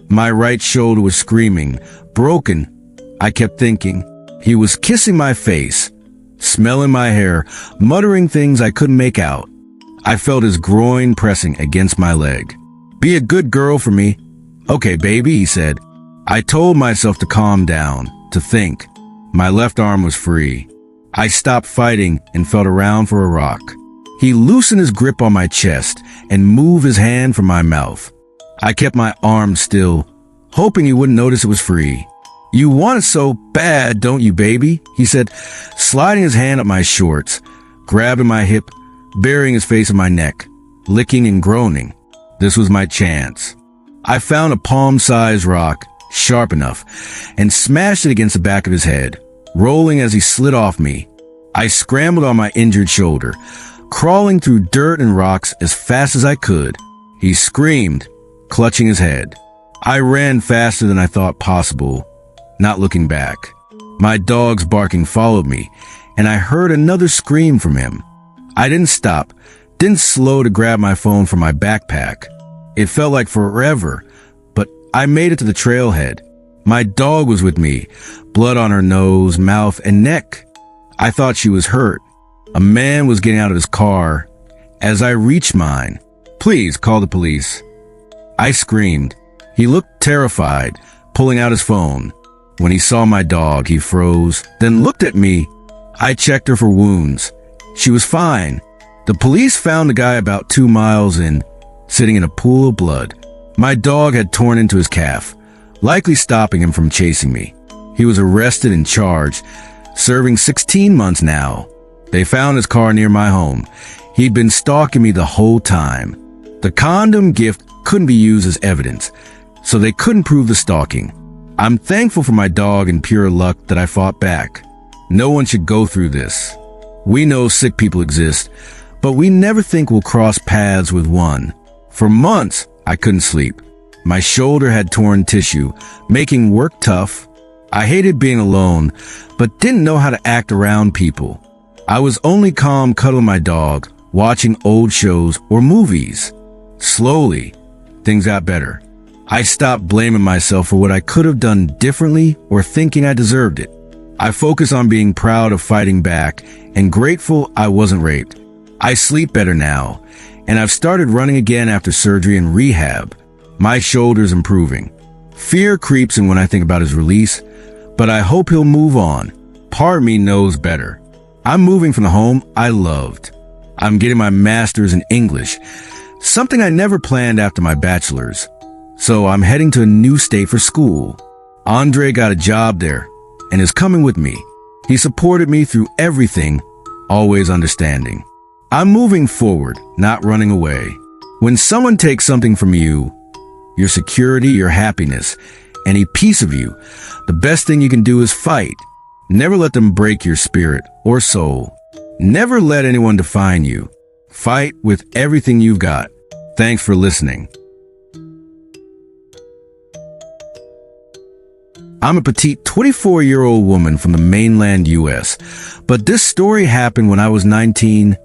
Speaker 1: My right shoulder was screaming, broken. I kept thinking. He was kissing my face, smelling my hair, muttering things I couldn't make out. I felt his groin pressing against my leg. "Be a good girl for me." "Okay, baby," he said. I told myself to calm down, to think. My left arm was free. I stopped fighting and felt around for a rock. He loosened his grip on my chest and moved his hand from my mouth. I kept my arm still, hoping he wouldn't notice it was free. "You want it so bad, don't you, baby?" he said, sliding his hand up my shorts, grabbing my hip, burying his face in my neck, licking and groaning. This was my chance. I found a palm-sized rock, sharp enough, and smashed it against the back of his head, rolling as he slid off me. I scrambled on my injured shoulder, crawling through dirt and rocks as fast as I could. He screamed, clutching his head. I ran faster than I thought possible, not looking back. My dog's barking followed me, and I heard another scream from him. I didn't stop, didn't slow to grab my phone from my backpack. It felt like forever, but I made it to the trailhead. My dog was with me, blood on her nose, mouth, and neck. I thought she was hurt. A man was getting out of his car. As I reached mine, "Please call the police." I screamed. He looked terrified, pulling out his phone. When he saw my dog, he froze, then looked at me. I checked her for wounds. She was fine. The police found the guy about 2 miles in, sitting in a pool of blood. My dog had torn into his calf, likely stopping him from chasing me. He was arrested and charged, serving 16 months now. They found his car near my home. He'd been stalking me the whole time. The condom gift couldn't be used as evidence, so they couldn't prove the stalking. I'm thankful for my dog and pure luck that I fought back. No one should go through this. We know sick people exist, but we never think we'll cross paths with one. For months, I couldn't sleep. My shoulder had torn tissue, making work tough. I hated being alone, but didn't know how to act around people. I was only calm cuddling my dog, watching old shows or movies. Slowly, things got better. I stopped blaming myself for what I could have done differently or thinking I deserved it. I focused on being proud of fighting back and grateful I wasn't raped. I sleep better now, and I've started running again after surgery and rehab. My shoulder's improving. Fear creeps in when I think about his release, but I hope he'll move on. Part of me knows better. I'm moving from the home I loved. I'm getting my master's in English, something I never planned after my bachelor's. So I'm heading to a new state for school. Andre got a job there and is coming with me. He supported me through everything, always understanding. I'm moving forward, not running away. When someone takes something from you, your security, your happiness, any piece of you, the best thing you can do is fight. Never let them break your spirit or soul. Never let anyone define you. Fight with everything you've got. Thanks for listening. I'm a petite 24-year-old woman from the mainland U.S., but this story happened when I was 19,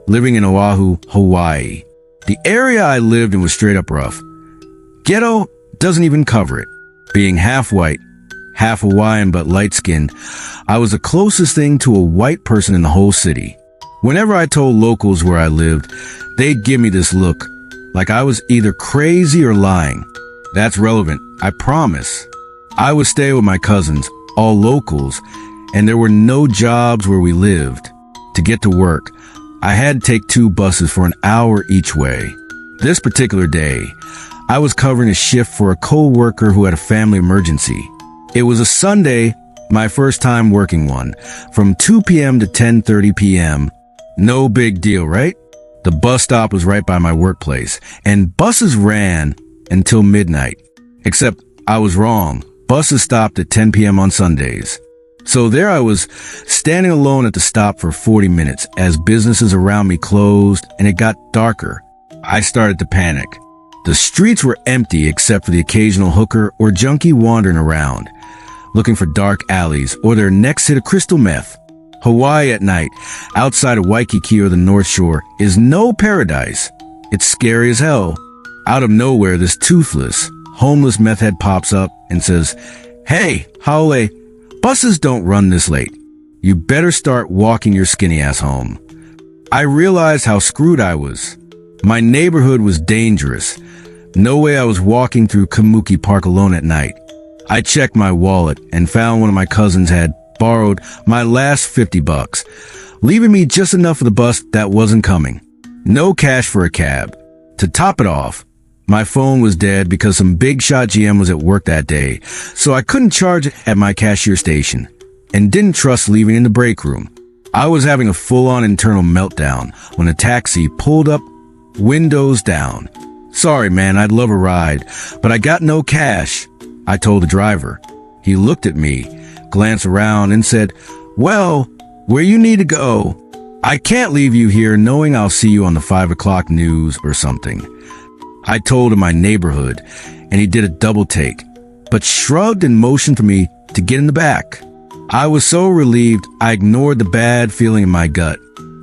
Speaker 1: living in Oahu, Hawaii. The area I lived in was straight up rough. Ghetto doesn't even cover it. Being half white, half Hawaiian but light-skinned, I was the closest thing to a white person in the whole city. Whenever I told locals where I lived, they'd give me this look, like I was either crazy or lying. That's relevant, I promise. I would stay with my cousins, all locals, and there were no jobs where we lived. To get to work, I had to take 2 buses for an hour each way. This particular day, I was covering a shift for a co-worker who had a family emergency. It was a Sunday, my first time working one, from 2 p.m. to 10:30 p.m. No big deal, right? The bus stop was right by my workplace, and buses ran until midnight. Except I was wrong. Buses stopped at 10 p.m. on Sundays. So there I was, standing alone at the stop for 40 minutes as businesses around me closed and it got darker. I started to panic. The streets were empty except for the occasional hooker or junkie wandering around, looking for dark alleys or their next hit of crystal meth. Hawaii at night, outside of Waikiki or the North Shore, is no paradise. It's scary as hell. Out of nowhere, this toothless, homeless meth head pops up and says, "Hey, Haole, buses don't run this late. You better start walking your skinny ass home." I realized how screwed I was. My neighborhood was dangerous. No way I was walking through Kamuki Park alone at night. I checked my wallet and found one of my cousins had borrowed my last $50, leaving me just enough for the bus that wasn't coming. No cash for a cab. To top it off, my phone was dead because some big shot GM was at work that day, so I couldn't charge it at my cashier station and didn't trust leaving in the break room. I was having a full-on internal meltdown when a taxi pulled up, windows down. "Sorry, man, I'd love a ride, but I got no cash," I told the driver. He looked at me, glanced around, and said, "Well, where you need to go. I can't leave you here knowing I'll see you on the 5 o'clock news or something." I told him my neighborhood, and he did a double take, but shrugged and motioned for me to get in the back. I was so relieved I ignored the bad feeling in my gut.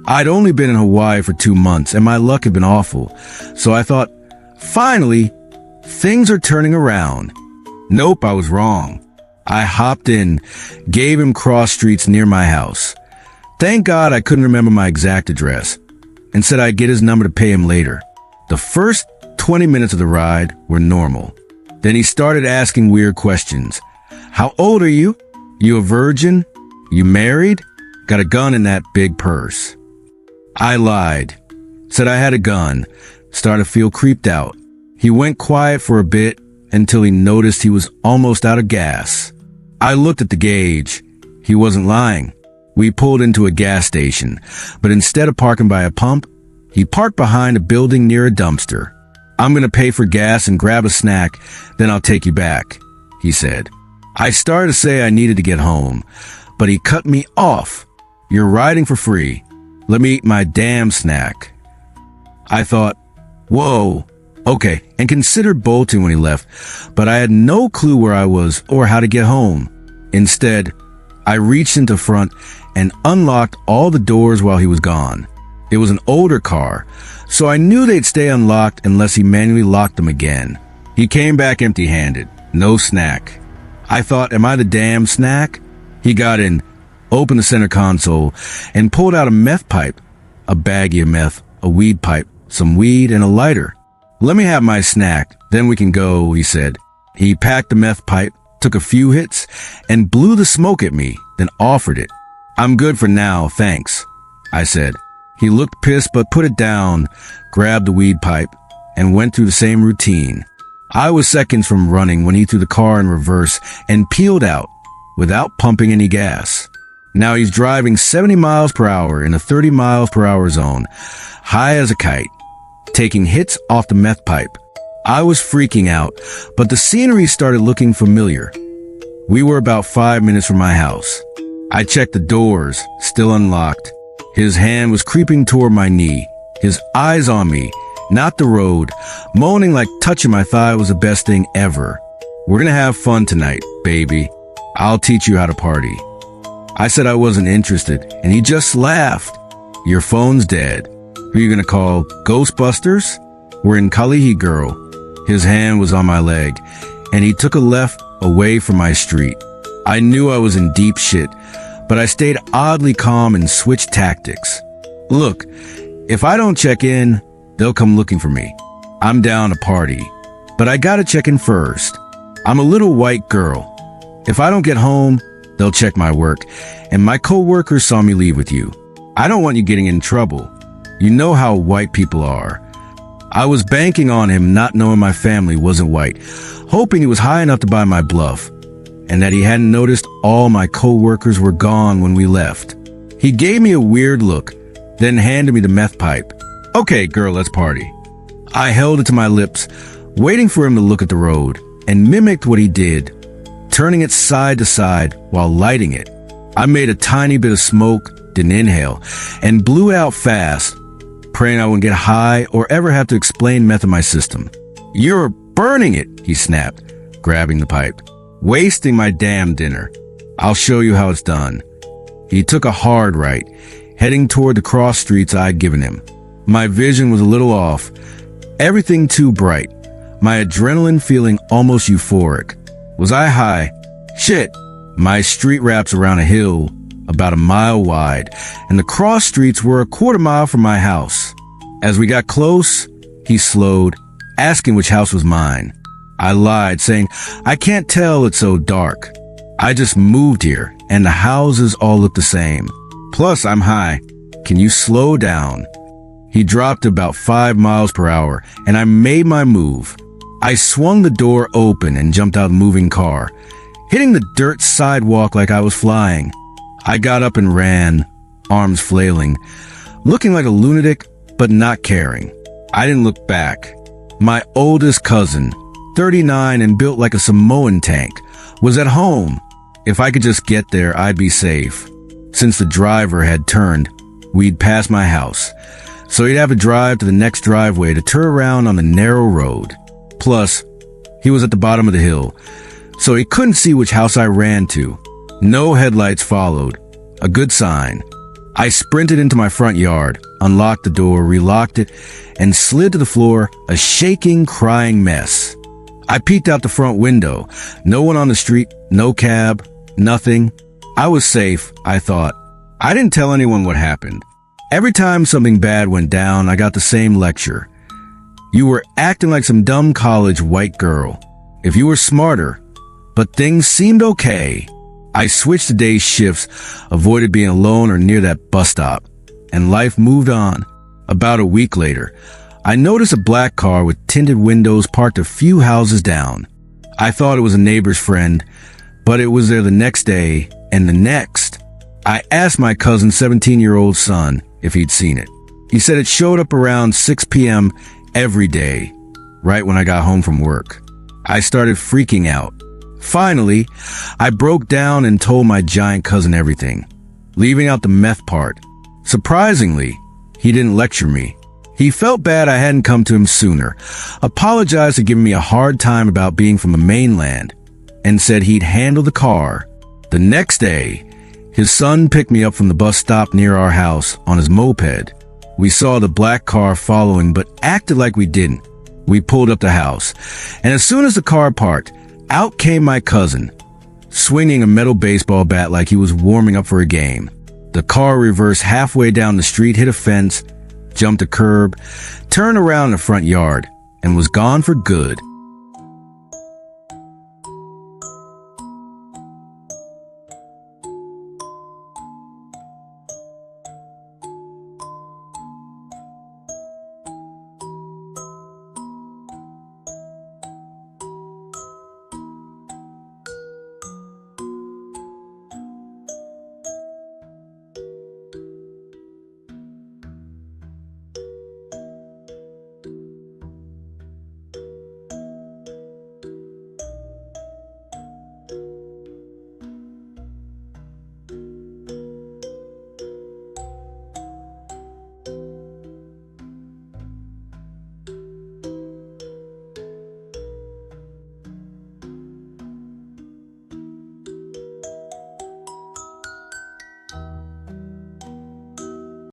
Speaker 1: I'd only been in Hawaii for 2 months, and my luck had been awful, so I thought, finally, things are turning around. Nope, I was wrong. I hopped in, gave him cross streets near my house. Thank God I couldn't remember my exact address, and said I'd get his number to pay him later. The first 20 minutes of the ride were normal. Then he started asking weird questions. "How old are you? You a virgin? You married? Got a gun in that big purse?" I lied. Said I had a gun. Started to feel creeped out. He went quiet for a bit until he noticed he was almost out of gas. I looked at the gauge. He wasn't lying. We pulled into a gas station, but instead of parking by a pump, he parked behind a building near a dumpster. "I'm going to pay for gas and grab a snack, then I'll take you back," he said. I started to say I needed to get home, but he cut me off. "You're riding for free. Let me eat my damn snack." I thought, whoa, okay, and considered bolting when he left, but I had no clue where I was or how to get home. Instead, I reached into front and unlocked all the doors while he was gone. It was an older car, so I knew they'd stay unlocked unless he manually locked them again. He came back empty-handed, no snack. I thought, am I the damn snack? He got in, opened the center console, and pulled out a meth pipe, a baggie of meth, a weed pipe, some weed, and a lighter. "Let me have my snack, then we can go," he said. He packed the meth pipe, took a few hits, and blew the smoke at me, then offered it. "I'm good for now, thanks," I said. He looked pissed but put it down, grabbed the weed pipe, and went through the same routine. I was seconds from running when he threw the car in reverse and peeled out without pumping any gas. Now he's driving 70 miles per hour in a 30 miles per hour zone, high as a kite, taking hits off the meth pipe. I was freaking out, but the scenery started looking familiar. We were about 5 minutes from my house. I checked the doors, still unlocked. His hand was creeping toward my knee, his eyes on me, not the road, moaning like touching my thigh was the best thing ever. "We're gonna have fun tonight, baby. I'll teach you how to party." I said I wasn't interested, and he just laughed. "Your phone's dead. Who are you gonna call? Ghostbusters? We're in Kalihi, girl." His hand was on my leg, and he took a left away from my street. I knew I was in deep shit, but I stayed oddly calm and switched tactics. "Look, if I don't check in, they'll come looking for me. I'm down to party, but I gotta check in first. I'm a little white girl. If I don't get home, they'll check my work, and my coworkers saw me leave with you. I don't want you getting in trouble. You know how white people are." I was banking on him not knowing my family wasn't white, hoping he was high enough to buy my bluff, and that he hadn't noticed all my coworkers were gone when we left. He gave me a weird look, then handed me the meth pipe. "Okay, girl, let's party." I held it to my lips, waiting for him to look at the road, and mimicked what he did, turning it side to side while lighting it. I made a tiny bit of smoke, didn't inhale, and blew it out fast, praying I wouldn't get high or ever have to explain meth in my system. "You're burning it," he snapped, grabbing the pipe. "Wasting my damn dinner. I'll show you how it's done." He took a hard right, heading toward the cross streets I'd given him. My vision was a little off, everything too bright, my adrenaline feeling almost euphoric. Was I high? Shit. My street wraps around a hill about a mile wide, and the cross streets were a quarter mile from my house. As we got close, he slowed, asking which house was mine. I lied, saying, I can't tell, it's so dark. I just moved here, and the houses all look the same. Plus, I'm high. Can you slow down? He dropped about 5 miles per hour, and I made my move. I swung the door open and jumped out of the moving car, hitting the dirt sidewalk like I was flying. I got up and ran, arms flailing, looking like a lunatic, but not caring. I didn't look back. My oldest cousin, 39 and built like a Samoan tank, was at home. If I could just get there, I'd be safe. Since the driver had turned, we'd pass my house, so he'd have to drive to the next driveway to turn around on the narrow road. Plus, he was at the bottom of the hill, so he couldn't see which house I ran to. No headlights followed. A good sign. I sprinted into my front yard, unlocked the door, relocked it, and slid to the floor, a shaking, crying mess. I peeked out the front window. No one on the street, no cab, nothing. I was safe, I thought. I didn't tell anyone what happened. Every time something bad went down, I got the same lecture. You were acting like some dumb college white girl. If you were smarter, but things seemed okay. I switched to day shifts, avoided being alone or near that bus stop, and life moved on. About a week later, I noticed a black car with tinted windows parked a few houses down. I thought it was a neighbor's friend, but it was there the next day and the next. I asked my cousin's 17-year-old son if he'd seen it. He said it showed up around 6 p.m. every day, right when I got home from work. I started freaking out. Finally, I broke down and told my giant cousin everything, leaving out the meth part. Surprisingly, he didn't lecture me. He felt bad I hadn't come to him sooner, apologized for giving me a hard time about being from the mainland, and said he'd handle the car. The next day, his son picked me up from the bus stop near our house on his moped. We saw the black car following but acted like we didn't. We pulled up the house, and as soon as the car parked, out came my cousin, swinging a metal baseball bat like he was warming up for a game. The car reversed halfway down the street, hit a fence, jumped a curb, turned around in the front yard, and was gone for good.